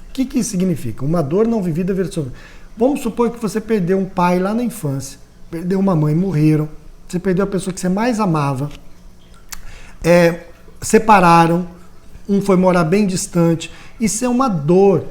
O que isso significa? Uma dor não vivida vira sofrimento. Vamos supor que você perdeu um pai lá na infância, perdeu uma mãe, morreram, você perdeu a pessoa que você mais amava, separaram, um foi morar bem distante. Isso é uma dor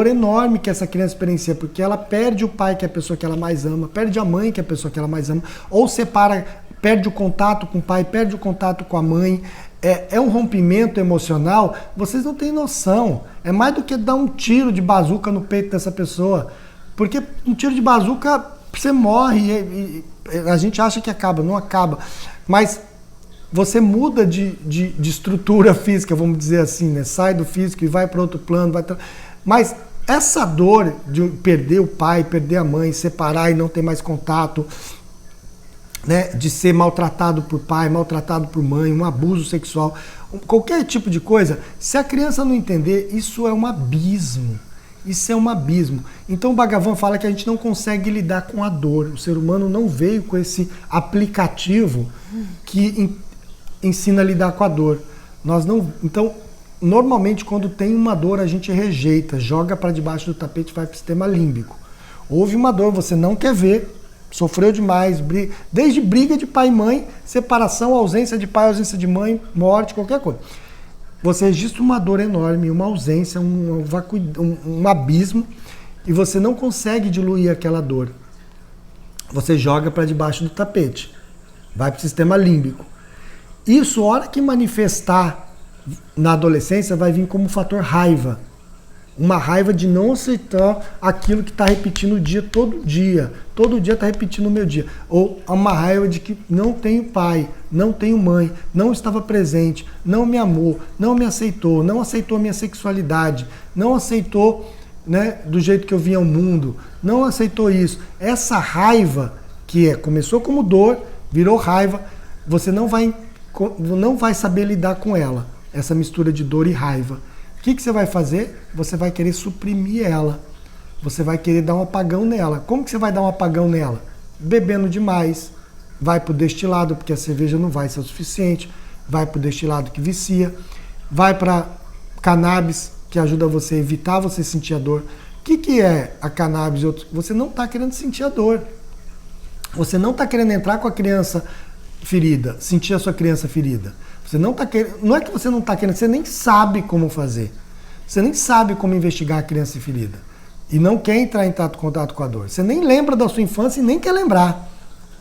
enorme que essa criança experiencia, porque ela perde o pai, que é a pessoa que ela mais ama, perde a mãe, que é a pessoa que ela mais ama, ou separa, perde o contato com o pai, perde o contato com a mãe. É um rompimento emocional, vocês não têm noção. É mais do que dar um tiro de bazuca no peito dessa pessoa. Porque um tiro de bazuca, você morre e a gente acha que acaba, não acaba. Mas você muda de estrutura física, vamos dizer assim, né? Sai do físico e vai para outro plano. Mas essa dor de perder o pai, perder a mãe, separar e não ter mais contato, né, de ser maltratado por pai, maltratado por mãe, um abuso sexual, qualquer tipo de coisa, se a criança não entender, isso é um abismo. Isso é um abismo. Então o Bhagavan fala que a gente não consegue lidar com a dor. O ser humano não veio com esse aplicativo que ensina a lidar com a dor. Então, normalmente quando tem uma dor a gente rejeita, joga para debaixo do tapete, vai para o sistema límbico. Houve uma dor, você não quer ver, sofreu demais, desde briga de pai e mãe, separação, ausência de pai, ausência de mãe, morte, qualquer coisa. Você registra uma dor enorme, uma ausência, um abismo, e você não consegue diluir aquela dor. Você joga para debaixo do tapete, vai para o sistema límbico. Isso, a hora que manifestar na adolescência, vai vir como fator raiva. Uma raiva de não aceitar aquilo que está repetindo o dia todo dia. Todo dia está repetindo o meu dia. Ou uma raiva de que não tenho pai, não tenho mãe, não estava presente, não me amou, não me aceitou, não aceitou a minha sexualidade, não aceitou, né, do jeito que eu vim ao mundo, não aceitou isso. Essa raiva, que começou como dor, virou raiva, você não vai saber lidar com ela. Essa mistura de dor e raiva. O que você vai fazer? Você vai querer suprimir ela. Você vai querer dar um apagão nela. Como que você vai dar um apagão nela? Bebendo demais. Vai pro destilado, porque a cerveja não vai ser o suficiente. Vai pro destilado que vicia. Vai para cannabis, que ajuda você a evitar você sentir a dor. O que é a cannabis? Você não está querendo sentir a dor. Você não está querendo entrar com a criança ferida, sentir a sua criança ferida. Você não está querendo, não é que você não está querendo, você nem sabe como fazer. Você nem sabe como investigar a criança ferida. E não quer entrar em contato com a dor. Você nem lembra da sua infância e nem quer lembrar.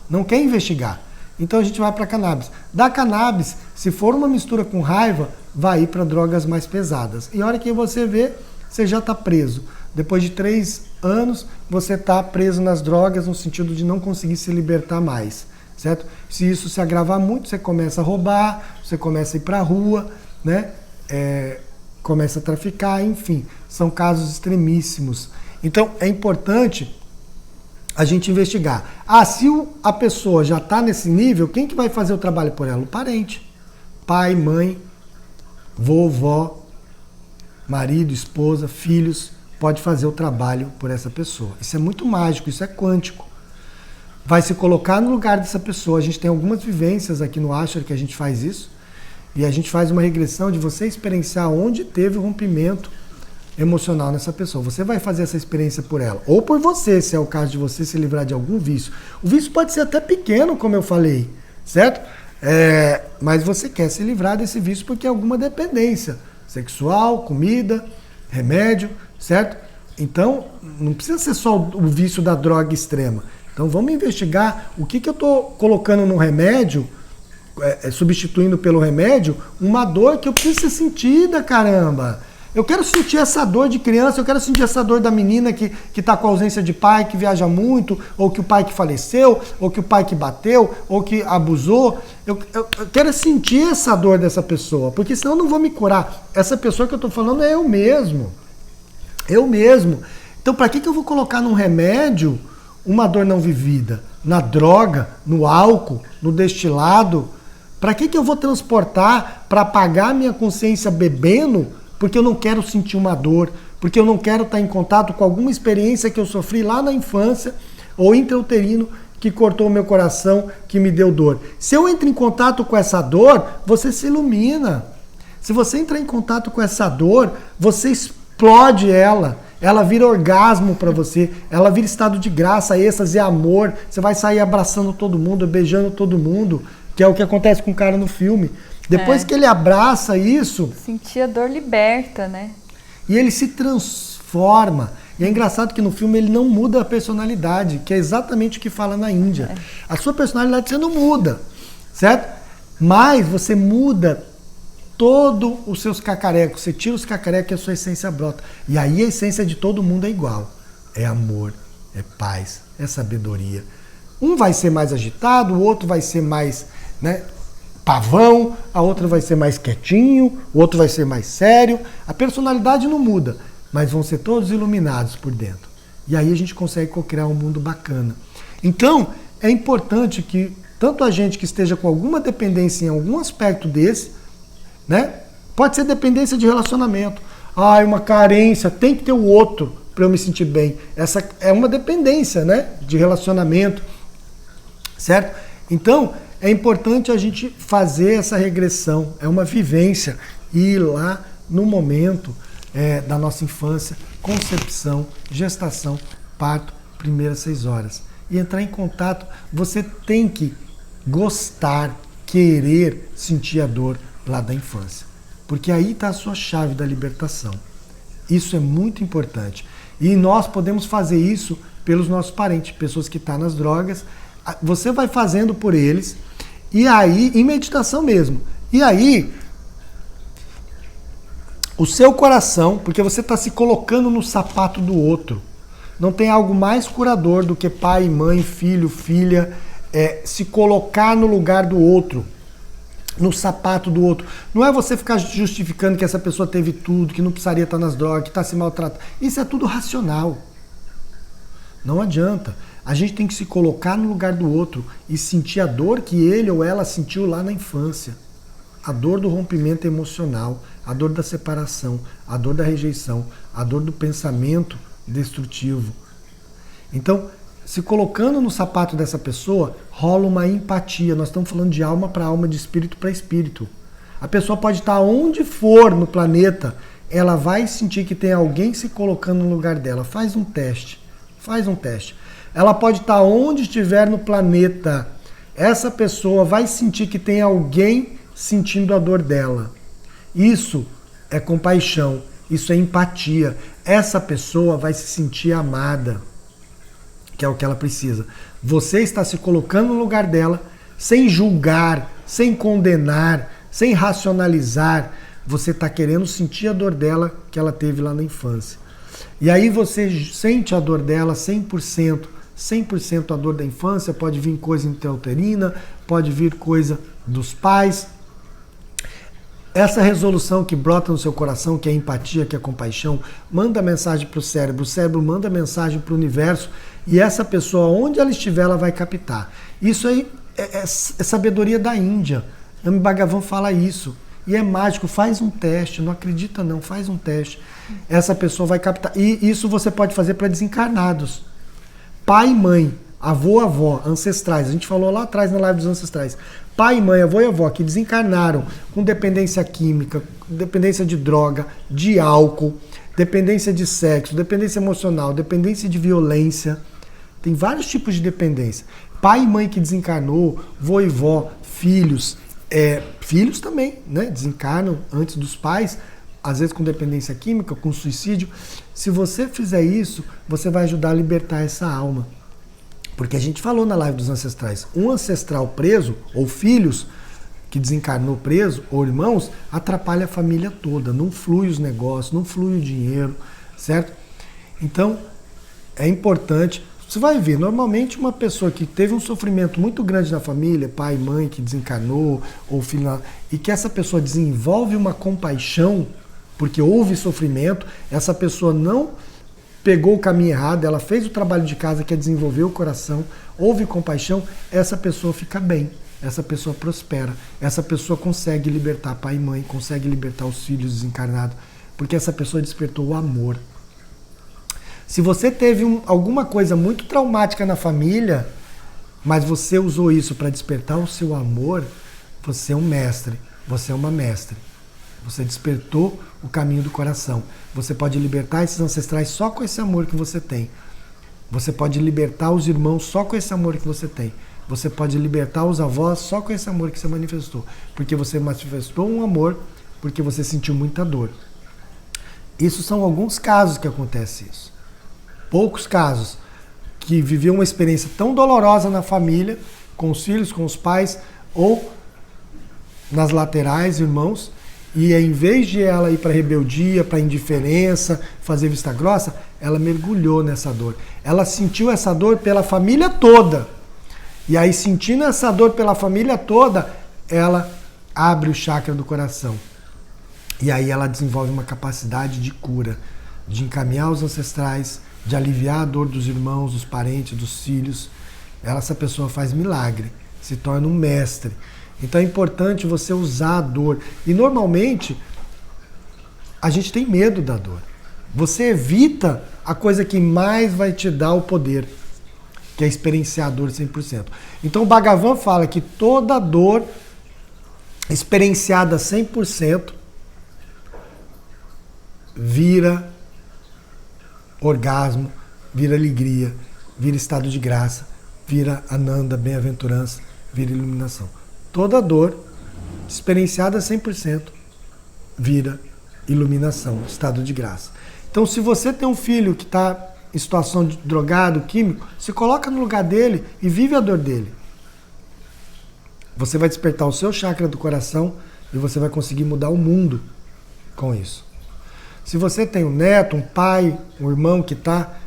Não quer investigar. Então a gente vai para a cannabis. Da cannabis, se for uma mistura com raiva, vai ir para drogas mais pesadas. E a hora que você vê, você já está preso. Depois de 3 anos, você está preso nas drogas no sentido de não conseguir se libertar mais. Certo? Se isso se agravar muito, você começa a roubar, você começa a ir para a rua, né? Começa a traficar, enfim. São casos extremíssimos. Então, é importante a gente investigar. Se a pessoa já está nesse nível, quem que vai fazer o trabalho por ela? O parente. Pai, mãe, vovó, marido, esposa, filhos, pode fazer o trabalho por essa pessoa. Isso é muito mágico, isso é quântico. Vai se colocar no lugar dessa pessoa. A gente tem algumas vivências aqui no Ashar que a gente faz isso. E a gente faz uma regressão de você experienciar onde teve o rompimento emocional nessa pessoa. Você vai fazer essa experiência por ela. Ou por você, se é o caso de você se livrar de algum vício. O vício pode ser até pequeno, como eu falei. Certo? Mas você quer se livrar desse vício porque é alguma dependência. Sexual, comida, remédio. Certo? Então, não precisa ser só o vício da droga extrema. Então vamos investigar o que eu estou colocando no remédio, substituindo pelo remédio, uma dor que eu preciso ser sentida, caramba. Eu quero sentir essa dor de criança, eu quero sentir essa dor da menina que está com ausência de pai, que viaja muito, ou que o pai que faleceu, ou que o pai que bateu, ou que abusou. Eu quero sentir essa dor dessa pessoa, porque senão eu não vou me curar. Essa pessoa que eu estou falando é eu mesmo. Eu mesmo. Então, para que eu vou colocar num remédio uma dor não vivida? Na droga, no álcool, no destilado? Para que eu vou transportar para apagar minha consciência bebendo? Porque eu não quero sentir uma dor, porque eu não quero estar em contato com alguma experiência que eu sofri lá na infância ou intrauterino que cortou o meu coração, que me deu dor. Se eu entro em contato com essa dor, você se ilumina. Se você entrar em contato com essa dor, você explode ela. Ela vira orgasmo para você, ela vira estado de graça, êxtase, amor. Você vai sair abraçando todo mundo, beijando todo mundo, que é o que acontece com o cara no filme. Depois que ele abraça isso... Sentir a dor liberta, né? E ele se transforma. E é engraçado que no filme ele não muda a personalidade, que é exatamente o que fala na Índia. A sua personalidade você não muda, certo? Mas você muda todos os seus cacarecos. Você tira os cacarecos e a sua essência brota. E aí a essência de todo mundo é igual. É amor, é paz, é sabedoria. Um vai ser mais agitado, o outro vai ser mais... né, pavão, a outra vai ser mais quietinho, o outro vai ser mais sério. A personalidade não muda, mas vão ser todos iluminados por dentro. E aí a gente consegue co-criar um mundo bacana. Então, é importante que tanto a gente que esteja com alguma dependência em algum aspecto desse, né? Pode ser dependência de relacionamento. Uma carência, tem que ter o outro para eu me sentir bem. Essa é uma dependência, né? De relacionamento, certo? Então, é importante a gente fazer essa regressão, é uma vivência, e ir lá no momento da nossa infância, concepção, gestação, parto, primeiras 6 horas. E entrar em contato, você tem que gostar, querer sentir a dor lá da infância. Porque aí está a sua chave da libertação. Isso é muito importante. E nós podemos fazer isso pelos nossos parentes, pessoas que estão nas drogas. Você vai fazendo por eles, e aí, em meditação mesmo. E aí, o seu coração, porque você está se colocando no sapato do outro. Não tem algo mais curador do que pai, mãe, filho, filha, se colocar no lugar do outro, no sapato do outro. Não é você ficar justificando que essa pessoa teve tudo, que não precisaria estar nas drogas, que está se maltratando. Isso é tudo racional. Não adianta. A gente tem que se colocar no lugar do outro e sentir a dor que ele ou ela sentiu lá na infância. A dor do rompimento emocional, a dor da separação, a dor da rejeição, a dor do pensamento destrutivo. Então, se colocando no sapato dessa pessoa, rola uma empatia. Nós estamos falando de alma para alma, de espírito para espírito. A pessoa pode estar onde for no planeta, ela vai sentir que tem alguém se colocando no lugar dela. Faz um teste. Faz um teste. Ela pode estar onde estiver no planeta. Essa pessoa vai sentir que tem alguém sentindo a dor dela. Isso é compaixão. Isso é empatia. Essa pessoa vai se sentir amada, que é o que ela precisa. Você está se colocando no lugar dela, sem julgar, sem condenar, sem racionalizar. Você está querendo sentir a dor dela que ela teve lá na infância. E aí você sente a dor dela 100%. 100% a dor da infância, pode vir coisa intrauterina, pode vir coisa dos pais. Essa resolução que brota no seu coração, que é empatia, que é compaixão, manda mensagem para o cérebro manda mensagem para o universo, e essa pessoa, onde ela estiver, ela vai captar. Isso aí é sabedoria da Índia. Ame Bhagavan fala isso. E é mágico, faz um teste, não acredita não, faz um teste. Essa pessoa vai captar. E isso você pode fazer para desencarnados. Pai e mãe, avô, avó, ancestrais. A gente falou lá atrás na live dos ancestrais. Pai, mãe, avô e avó que desencarnaram com dependência química, dependência de droga, de álcool, dependência de sexo, dependência emocional, dependência de violência. Tem vários tipos de dependência. Pai e mãe que desencarnou, vô e vó, filhos. Filhos também, né? Desencarnam antes dos pais, às vezes com dependência química, com suicídio. Se você fizer isso, você vai ajudar a libertar essa alma. Porque a gente falou na live dos ancestrais, um ancestral preso, ou filhos que desencarnou preso, ou irmãos, atrapalha a família toda, não flui os negócios, não flui o dinheiro, certo? Então, é importante, você vai ver, normalmente uma pessoa que teve um sofrimento muito grande na família, pai, mãe que desencarnou, ou filho, e que essa pessoa desenvolve uma compaixão, porque houve sofrimento, essa pessoa não pegou o caminho errado, ela fez o trabalho de casa que é desenvolver o coração, houve compaixão, essa pessoa fica bem, essa pessoa prospera, essa pessoa consegue libertar pai e mãe, consegue libertar os filhos desencarnados, porque essa pessoa despertou o amor. Se você teve alguma coisa muito traumática na família, mas você usou isso para despertar o seu amor, você é um mestre, você é uma mestre. Você despertou o caminho do coração. Você pode libertar esses ancestrais só com esse amor que você tem. Você pode libertar os irmãos só com esse amor que você tem. Você pode libertar os avós só com esse amor que você manifestou. Porque você manifestou um amor, porque você sentiu muita dor. Isso são alguns casos que acontece isso. Poucos casos que viviam uma experiência tão dolorosa na família, com os filhos, com os pais, ou nas laterais, irmãos, e em vez de ela ir para rebeldia, para indiferença, fazer vista grossa, ela mergulhou nessa dor. Ela sentiu essa dor pela família toda. E aí, sentindo essa dor pela família toda, ela abre o chakra do coração. E aí ela desenvolve uma capacidade de cura, de encaminhar os ancestrais, de aliviar a dor dos irmãos, dos parentes, dos filhos. Essa pessoa faz milagre, se torna um mestre. Então é importante você usar a dor. E normalmente a gente tem medo da dor. Você evita a coisa que mais vai te dar o poder, que é experienciar a dor 100%. Então o Bhagavan fala que toda dor experienciada 100% vira orgasmo, vira alegria, vira estado de graça, vira ananda, bem-aventurança, vira iluminação. Toda dor experienciada 100% vira iluminação, estado de graça. Então, se você tem um filho que está em situação de drogado, químico, se coloca no lugar dele e vive a dor dele. Você vai despertar o seu chakra do coração e você vai conseguir mudar o mundo com isso. Se você tem um neto, um pai, um irmão que está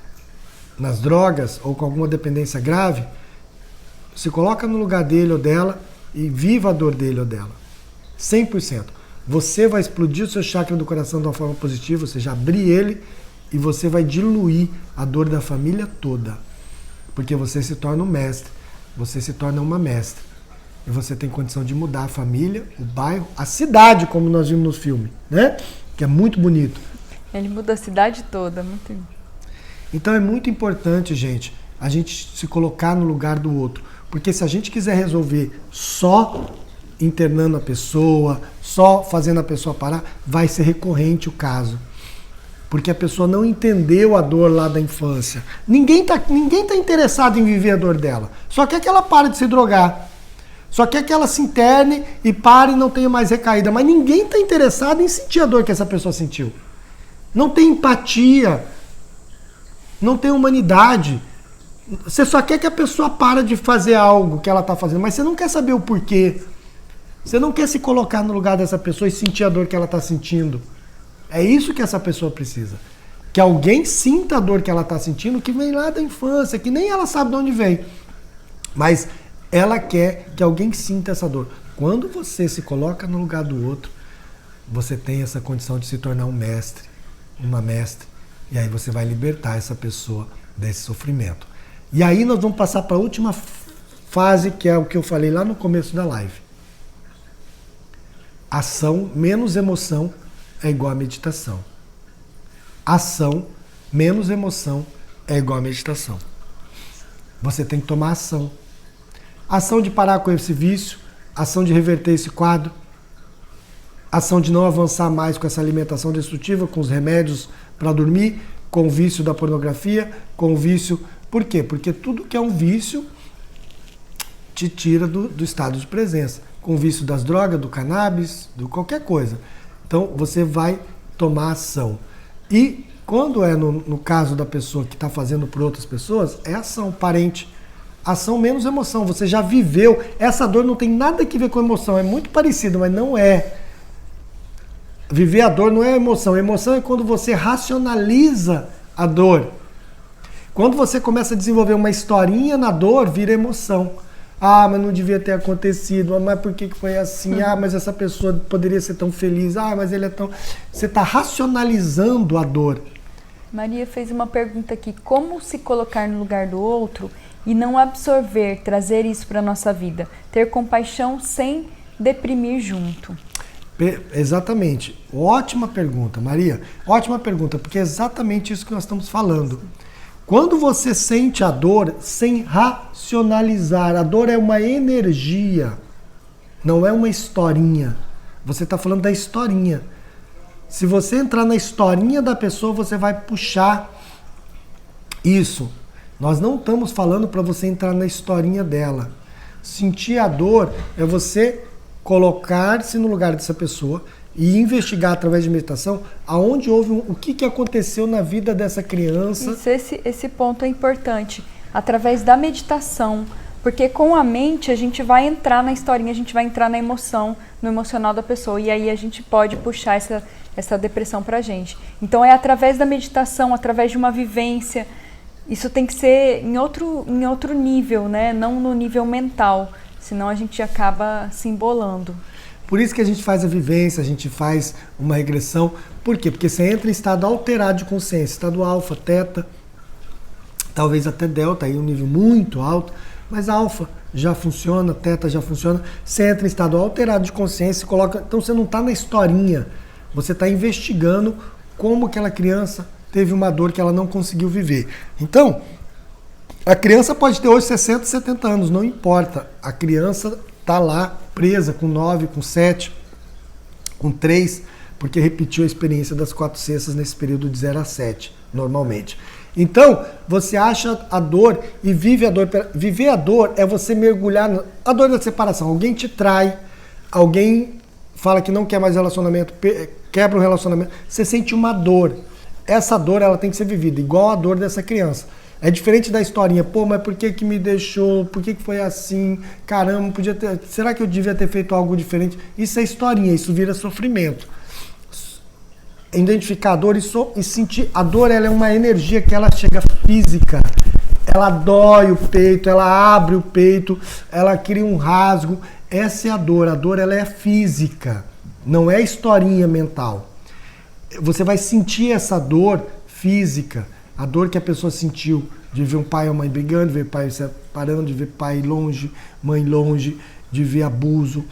nas drogas ou com alguma dependência grave, se coloca no lugar dele ou dela e viva a dor dele ou dela. 100%. Você vai explodir o seu chakra do coração de uma forma positiva, ou seja, abrir ele e você vai diluir a dor da família toda. Porque você se torna um mestre, você se torna uma mestre. E você tem condição de mudar a família, o bairro, a cidade, como nós vimos no filme, né? Que é muito bonito. Ele muda a cidade toda. Muito... Então é muito importante, gente, a gente se colocar no lugar do outro. Porque se a gente quiser resolver só internando a pessoa, só fazendo a pessoa parar, vai ser recorrente o caso. Porque a pessoa não entendeu a dor lá da infância. Ninguém tá interessado em viver a dor dela. Só quer que ela pare de se drogar. Só quer que ela se interne e pare e não tenha mais recaída. Mas ninguém está interessado em sentir a dor que essa pessoa sentiu. Não tem empatia. Não tem humanidade. Você só quer que a pessoa pare de fazer algo que ela está fazendo, mas você não quer saber o porquê. Você não quer se colocar no lugar dessa pessoa e sentir a dor que ela está sentindo. É isso que essa pessoa precisa. Que alguém sinta a dor que ela está sentindo, que vem lá da infância, que nem ela sabe de onde vem. Mas ela quer que alguém sinta essa dor. Quando você se coloca no lugar do outro, você tem essa condição de se tornar um mestre, uma mestre. E aí você vai libertar essa pessoa desse sofrimento. E aí nós vamos passar para a última fase, que é o que eu falei lá no começo da live. Ação menos emoção é igual a meditação. Ação menos emoção é igual a meditação. Você tem que tomar ação. Ação de parar com esse vício, ação de reverter esse quadro, ação de não avançar mais com essa alimentação destrutiva, com os remédios para dormir, com o vício da pornografia, com o vício... Por quê? Porque tudo que é um vício te tira do estado de presença. Com o vício das drogas, do cannabis, de qualquer coisa. Então, você vai tomar ação. E quando é no caso da pessoa que está fazendo por outras pessoas, é ação, parente. ação menos emoção. Você já viveu. Essa dor não tem nada que ver com emoção. É muito parecido, mas não é. Viver a dor não é emoção. Emoção é quando você racionaliza a dor. Quando você começa a desenvolver uma historinha na dor, vira emoção. Ah, mas não devia ter acontecido. Mas por que foi assim? Ah, mas essa pessoa poderia ser tão feliz. Ah, mas ele é tão... Você está racionalizando a dor. Maria fez uma pergunta aqui. Como se colocar no lugar do outro e não absorver, trazer isso para a nossa vida? Ter compaixão sem deprimir junto. Exatamente. Ótima pergunta, Maria. Ótima pergunta, porque é exatamente isso que nós estamos falando. Quando você sente a dor sem racionalizar, a dor é uma energia, não é uma historinha. Você está falando da historinha. Se você entrar na historinha da pessoa, você vai puxar isso. Nós não estamos falando para você entrar na historinha dela. Sentir a dor é você colocar-se no lugar dessa pessoa e investigar através de meditação aonde houve o que aconteceu na vida dessa criança. Isso, esse ponto é importante. Através da meditação. Porque com a mente a gente vai entrar na historinha, a gente vai entrar na emoção, no emocional da pessoa. E aí a gente pode puxar essa depressão pra gente. Então é através da meditação, através de uma vivência. Isso tem que ser em outro nível, né? Não no nível mental. Senão a gente acaba se embolando. Por isso que a gente faz a vivência, a gente faz uma regressão. Por quê? Porque você entra em estado alterado de consciência. Estado alfa, teta, talvez até delta, aí um nível muito alto. Mas alfa já funciona, teta já funciona. Você entra em estado alterado de consciência e coloca... Então você não está na historinha. Você está investigando como aquela criança teve uma dor que ela não conseguiu viver. Então, a criança pode ter hoje 60, 70 anos, não importa. A criança está lá presa com 9, com 7, com 3, porque repetiu a experiência das 4 cestas nesse período de 0 a 7, normalmente. Então, você acha a dor e vive a dor. Viver a dor é você mergulhar a dor da separação. Alguém te trai, alguém fala que não quer mais relacionamento, quebra o relacionamento. Você sente uma dor. Essa dor ela tem que ser vivida, igual a dor dessa criança. É diferente da historinha. Pô, mas por que me deixou? Por que foi assim? Caramba, podia ter... Será que eu devia ter feito algo diferente? Isso é historinha, isso vira sofrimento. Identificar a dor e sentir. A dor ela é uma energia que ela chega física. Ela dói o peito, ela abre o peito, ela cria um rasgo. Essa é a dor. A dor ela é física, não é historinha mental. Você vai sentir essa dor física, a dor que a pessoa sentiu de ver um pai ou mãe brigando, de ver pai se separando, de ver pai longe, mãe longe, de ver abuso.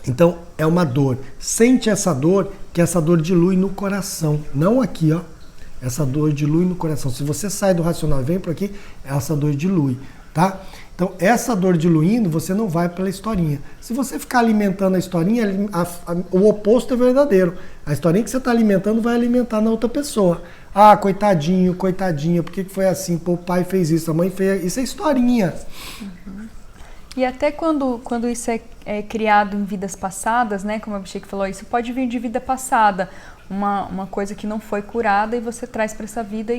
Então, é uma dor. Sente essa dor, que essa dor dilui no coração. Não aqui, ó. Essa dor dilui no coração. Se você sai do racional e vem por aqui, essa dor dilui, tá? Então, essa dor diluindo, você não vai pela historinha. Se você ficar alimentando a historinha, o oposto é verdadeiro. A historinha que você está alimentando vai alimentar na outra pessoa. Ah, coitadinho, coitadinha, por que foi assim? Pô, o pai fez isso, a mãe fez... Isso é historinha. Uhum. E até quando isso é criado em vidas passadas, né? Como a Abhishek falou, isso pode vir de vida passada. Uma coisa que não foi curada e você traz para essa vida.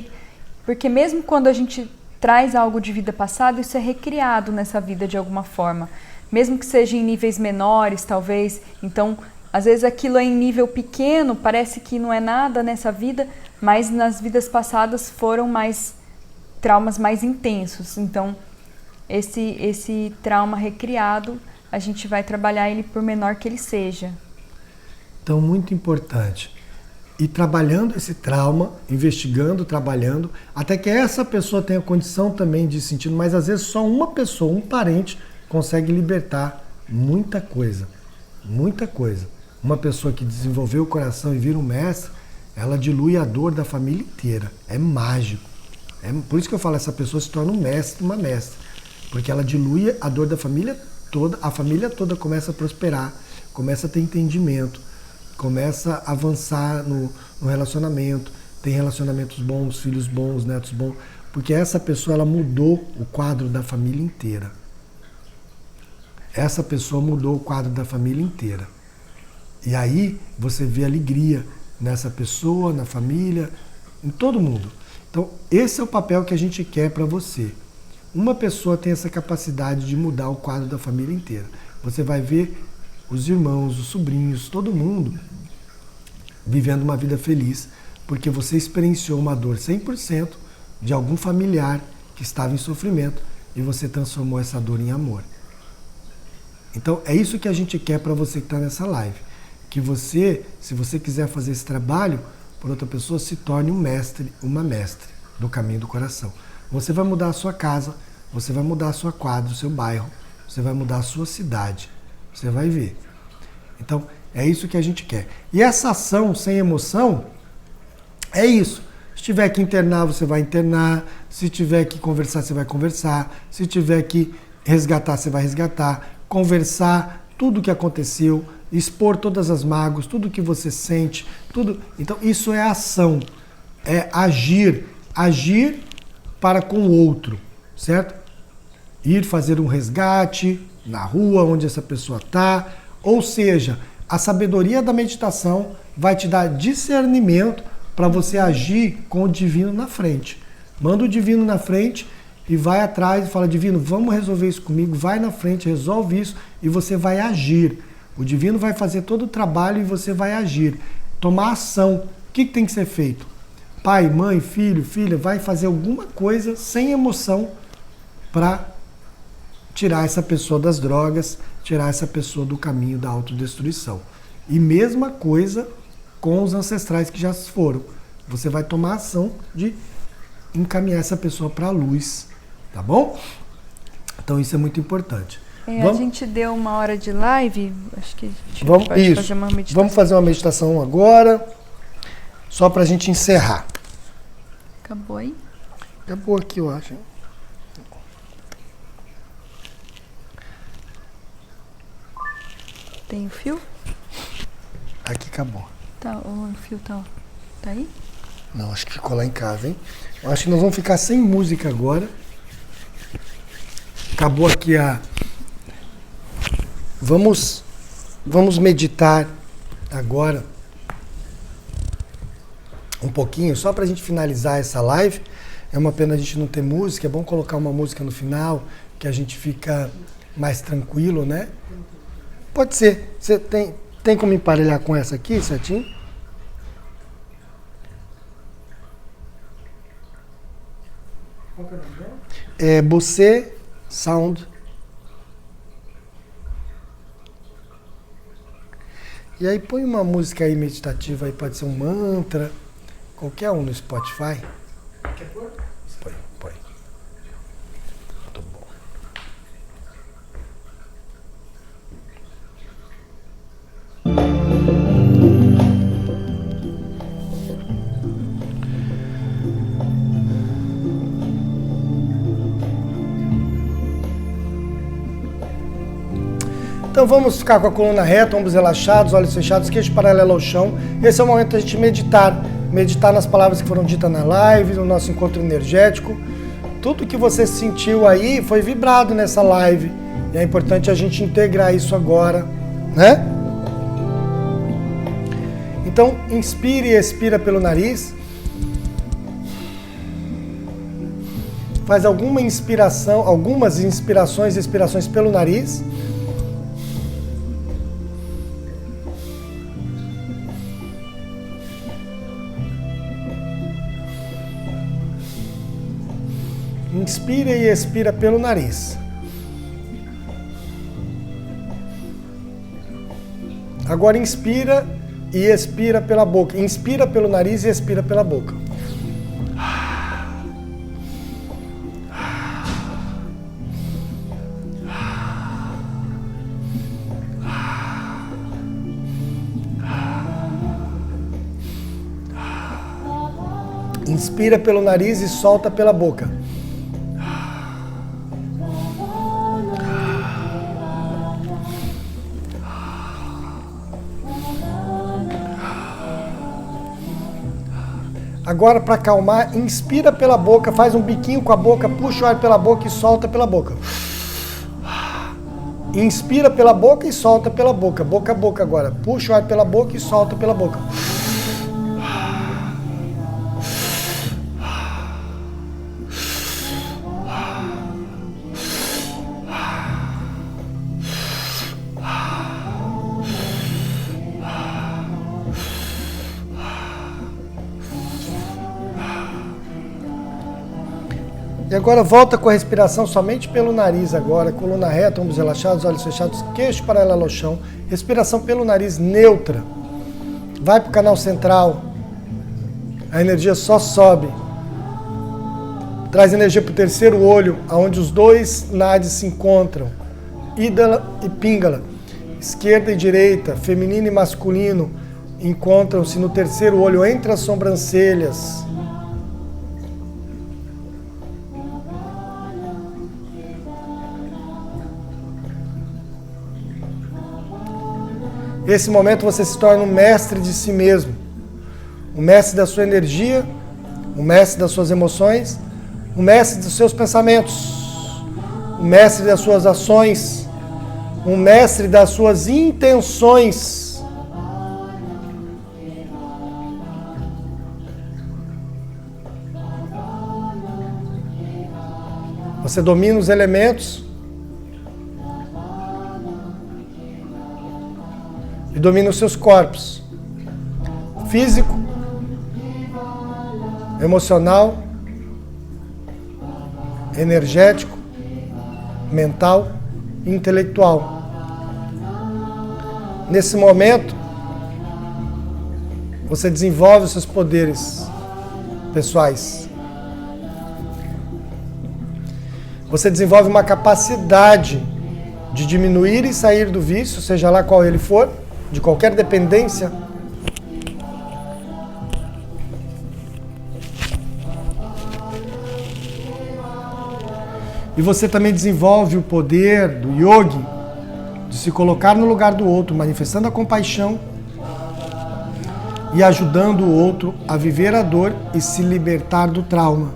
Porque mesmo quando a gente traz algo de vida passada, isso é recriado nessa vida de alguma forma. Mesmo que seja em níveis menores, talvez. Então, às vezes aquilo é em nível pequeno, parece que não é nada nessa vida, mas nas vidas passadas foram traumas mais intensos. Então, esse trauma recriado, a gente vai trabalhar ele por menor que ele seja. Então, muito importante. E trabalhando esse trauma, investigando, trabalhando, até que essa pessoa tenha condição também de sentir, mas às vezes só uma pessoa, um parente, consegue libertar muita coisa. Muita coisa. Uma pessoa que desenvolveu o coração e vira um mestre, ela dilui a dor da família inteira. É mágico. Por isso que eu falo, essa pessoa se torna um mestre, uma mestra. Porque ela dilui a dor da família toda, a família toda começa a prosperar, começa a ter entendimento, começa a avançar no relacionamento, tem relacionamentos bons, filhos bons, netos bons, porque essa pessoa ela mudou o quadro da família inteira. Essa pessoa mudou o quadro da família inteira. E aí você vê alegria nessa pessoa, na família, em todo mundo. Então esse é o papel que a gente quer para você. Uma pessoa tem essa capacidade de mudar o quadro da família inteira. Você vai ver os irmãos, os sobrinhos, todo mundo vivendo uma vida feliz, porque você experienciou uma dor 100% de algum familiar que estava em sofrimento e você transformou essa dor em amor. Então é isso que a gente quer para você que está nessa live. Que você, se você quiser fazer esse trabalho por outra pessoa, se torne um mestre, uma mestre do caminho do coração. Você vai mudar a sua casa, você vai mudar a sua quadra, o seu bairro, você vai mudar a sua cidade. Você vai ver. Então, é isso que a gente quer. E essa ação sem emoção é isso. Se tiver que internar, você vai internar. Se tiver que conversar, você vai conversar. Se tiver que resgatar, você vai resgatar. Conversar tudo o que aconteceu, expor todas as mágoas, tudo o que você sente, tudo. Então, isso é ação. É agir. Agir para com o outro, certo? Ir fazer um resgate na rua onde essa pessoa está. Ou seja, a sabedoria da meditação vai te dar discernimento para você agir com o divino na frente. Manda o divino na frente e vai atrás e fala, divino, vamos resolver isso comigo, vai na frente, resolve isso e você vai agir. O divino vai fazer todo o trabalho e você vai agir. Tomar ação. O que tem que ser feito? Pai, mãe, filho, filha, vai fazer alguma coisa sem emoção para tirar essa pessoa das drogas, tirar essa pessoa do caminho da autodestruição. E mesma coisa com os ancestrais que já foram. Você vai tomar ação de encaminhar essa pessoa para a luz, tá bom? Então isso é muito importante. A gente deu 1 hora de live, acho que a gente pode fazer uma meditação. Vamos fazer uma meditação agora, só para a gente encerrar. Acabou aí? Acabou aqui, eu acho. Tem o fio? Aqui acabou. Tá, o fio tá aí? Não, acho que ficou lá em casa, hein? Eu acho que nós vamos ficar sem música agora. Acabou aqui a... Vamos meditar agora um pouquinho, só para a gente finalizar essa live. É uma pena a gente não ter música, é bom colocar uma música no final, que a gente fica mais tranquilo, né? Pode ser. Você tem como emparelhar com essa aqui, certinho? Qual que é o nome dela? É Você Sound. E aí põe uma música aí meditativa, aí pode ser um mantra, qualquer um no Spotify. Quer pôr? Põe. Muito bom. Então vamos ficar com a coluna reta, ombros relaxados, olhos fechados, queixo paralelo ao chão. Esse é o momento da gente meditar nas palavras que foram ditas na live, no nosso encontro energético. Tudo que você sentiu aí foi vibrado nessa live. E é importante a gente integrar isso agora, né? Então, inspire e expira pelo nariz. Faz algumas inspirações e expirações pelo nariz. Inspira e expira pelo nariz. Agora inspira e expira pela boca. Inspira pelo nariz e expira pela boca. Inspira pelo nariz e solta pela boca. Agora, para acalmar, inspira pela boca, faz um biquinho com a boca, puxa o ar pela boca e solta pela boca. Inspira pela boca e solta pela boca. Boca a boca agora. Puxa o ar pela boca e solta pela boca. E agora volta com a respiração somente pelo nariz agora, coluna reta, ombros relaxados, olhos fechados, queixo paralelo ao chão. Respiração pelo nariz neutra. Vai para o canal central. A energia só sobe. Traz energia para o terceiro olho, onde os dois nadis se encontram. Ídala e Pingala. Esquerda e direita, feminino e masculino, encontram-se no terceiro olho, entre as sobrancelhas. Nesse momento você se torna um mestre de si mesmo, um mestre da sua energia, um mestre das suas emoções, um mestre dos seus pensamentos, um mestre das suas ações, um mestre das suas intenções. Você domina os elementos e domina os seus corpos, físico, emocional, energético, mental e intelectual. Nesse momento, você desenvolve os seus poderes pessoais. Você desenvolve uma capacidade de diminuir e sair do vício, seja lá qual ele for, de qualquer dependência. E você também desenvolve o poder do yogi de se colocar no lugar do outro, manifestando a compaixão e ajudando o outro a viver a dor e se libertar do trauma,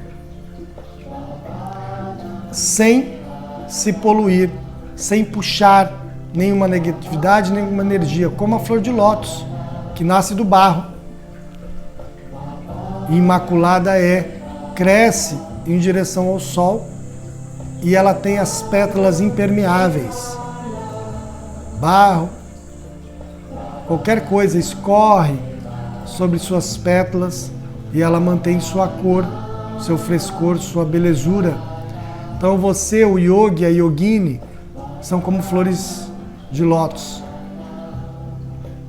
sem se poluir, sem puxar nenhuma negatividade, nenhuma energia, como a flor de lótus, que nasce do barro. E imaculada é, cresce em direção ao sol e ela tem as pétalas impermeáveis. Barro, qualquer coisa escorre sobre suas pétalas e ela mantém sua cor, seu frescor, sua belezura. Então você, o yogi, a yogini, são como flores de lótus,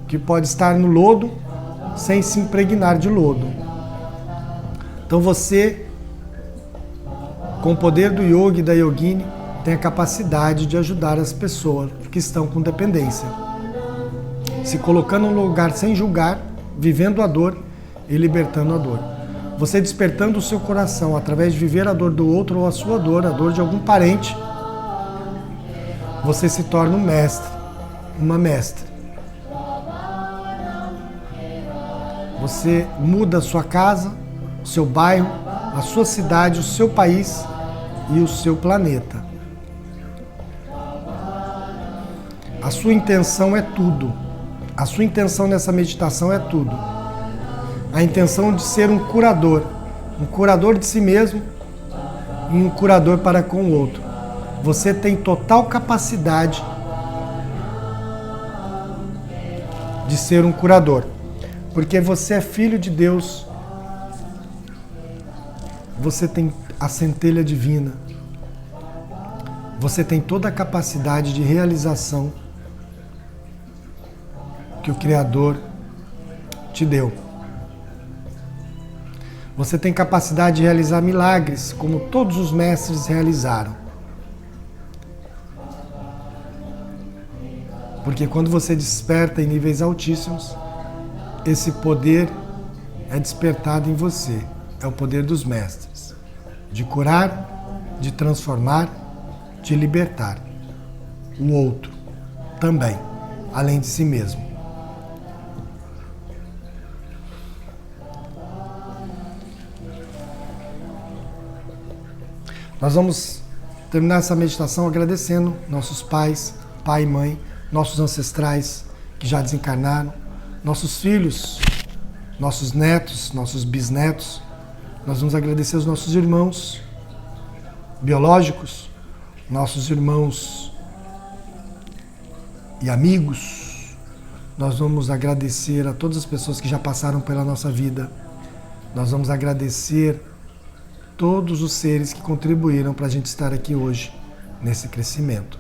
que pode estar no lodo sem se impregnar de lodo. Então você, com o poder do yogi e da yogini, tem a capacidade de ajudar as pessoas que estão com dependência, se colocando no lugar sem julgar, vivendo a dor e libertando a dor. Você despertando o seu coração através de viver a dor do outro ou a sua dor, a dor de algum parente, você se torna um mestre, uma mestra. Você muda a sua casa, o seu bairro, a sua cidade, o seu país e o seu planeta. A sua intenção é tudo. A sua intenção nessa meditação é tudo. A intenção de ser um curador de si mesmo e um curador para com o outro. Você tem total capacidade de ser um curador, porque você é filho de Deus. Você tem a centelha divina. Você tem toda a capacidade de realização que o Criador te deu. Você tem capacidade de realizar milagres, como todos os mestres realizaram. Porque quando você desperta em níveis altíssimos, esse poder é despertado em você. É o poder dos mestres, de curar, de transformar, de libertar o outro também, além de si mesmo. Nós vamos terminar essa meditação agradecendo nossos pais, pai e mãe, nossos ancestrais que já desencarnaram, nossos filhos, nossos netos, nossos bisnetos. Nós vamos agradecer os nossos irmãos biológicos, nossos irmãos e amigos. Nós vamos agradecer a todas as pessoas que já passaram pela nossa vida. Nós vamos agradecer todos os seres que contribuíram para a gente estar aqui hoje, nesse crescimento.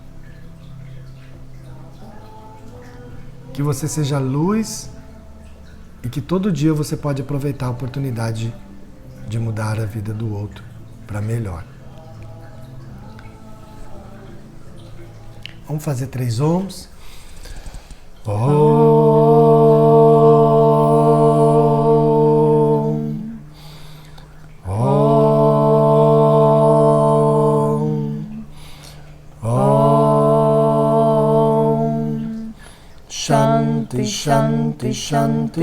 Que você seja luz e que todo dia você pode aproveitar a oportunidade de mudar a vida do outro para melhor. Vamos fazer 3 ohms. Shanti, Shanti, Shanti.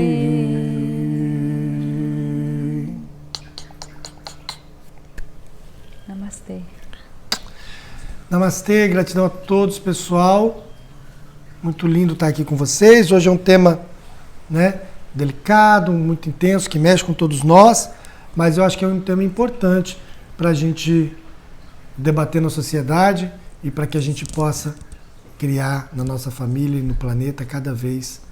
Namastê. Namastê, gratidão a todos, pessoal. Muito lindo estar aqui com vocês. Hoje é um tema, né, delicado, muito intenso, que mexe com todos nós, mas eu acho que é um tema importante para a gente debater na sociedade e para que a gente possa criar na nossa família e no planeta cada vez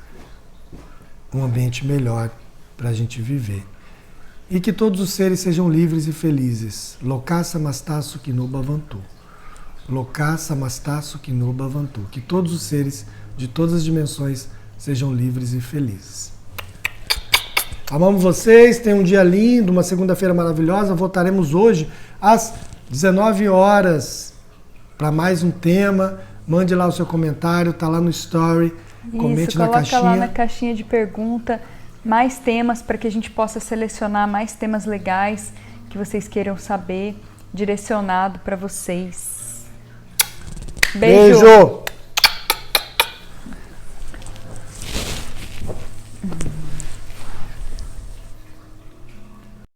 um ambiente melhor para a gente viver. E que todos os seres sejam livres e felizes. Loka samasta sukhino bhavantu. Loka samasta sukhino bhavantu. Que todos os seres de todas as dimensões sejam livres e felizes. Amamos vocês, tenham um dia lindo, uma segunda-feira maravilhosa. Voltaremos hoje às 19 horas para mais um tema. Mande lá o seu comentário, tá lá no story, comente na caixinha. Coloca lá na caixinha de pergunta mais temas para que a gente possa selecionar mais temas legais que vocês queiram saber, direcionado para vocês. Beijo! Beijo!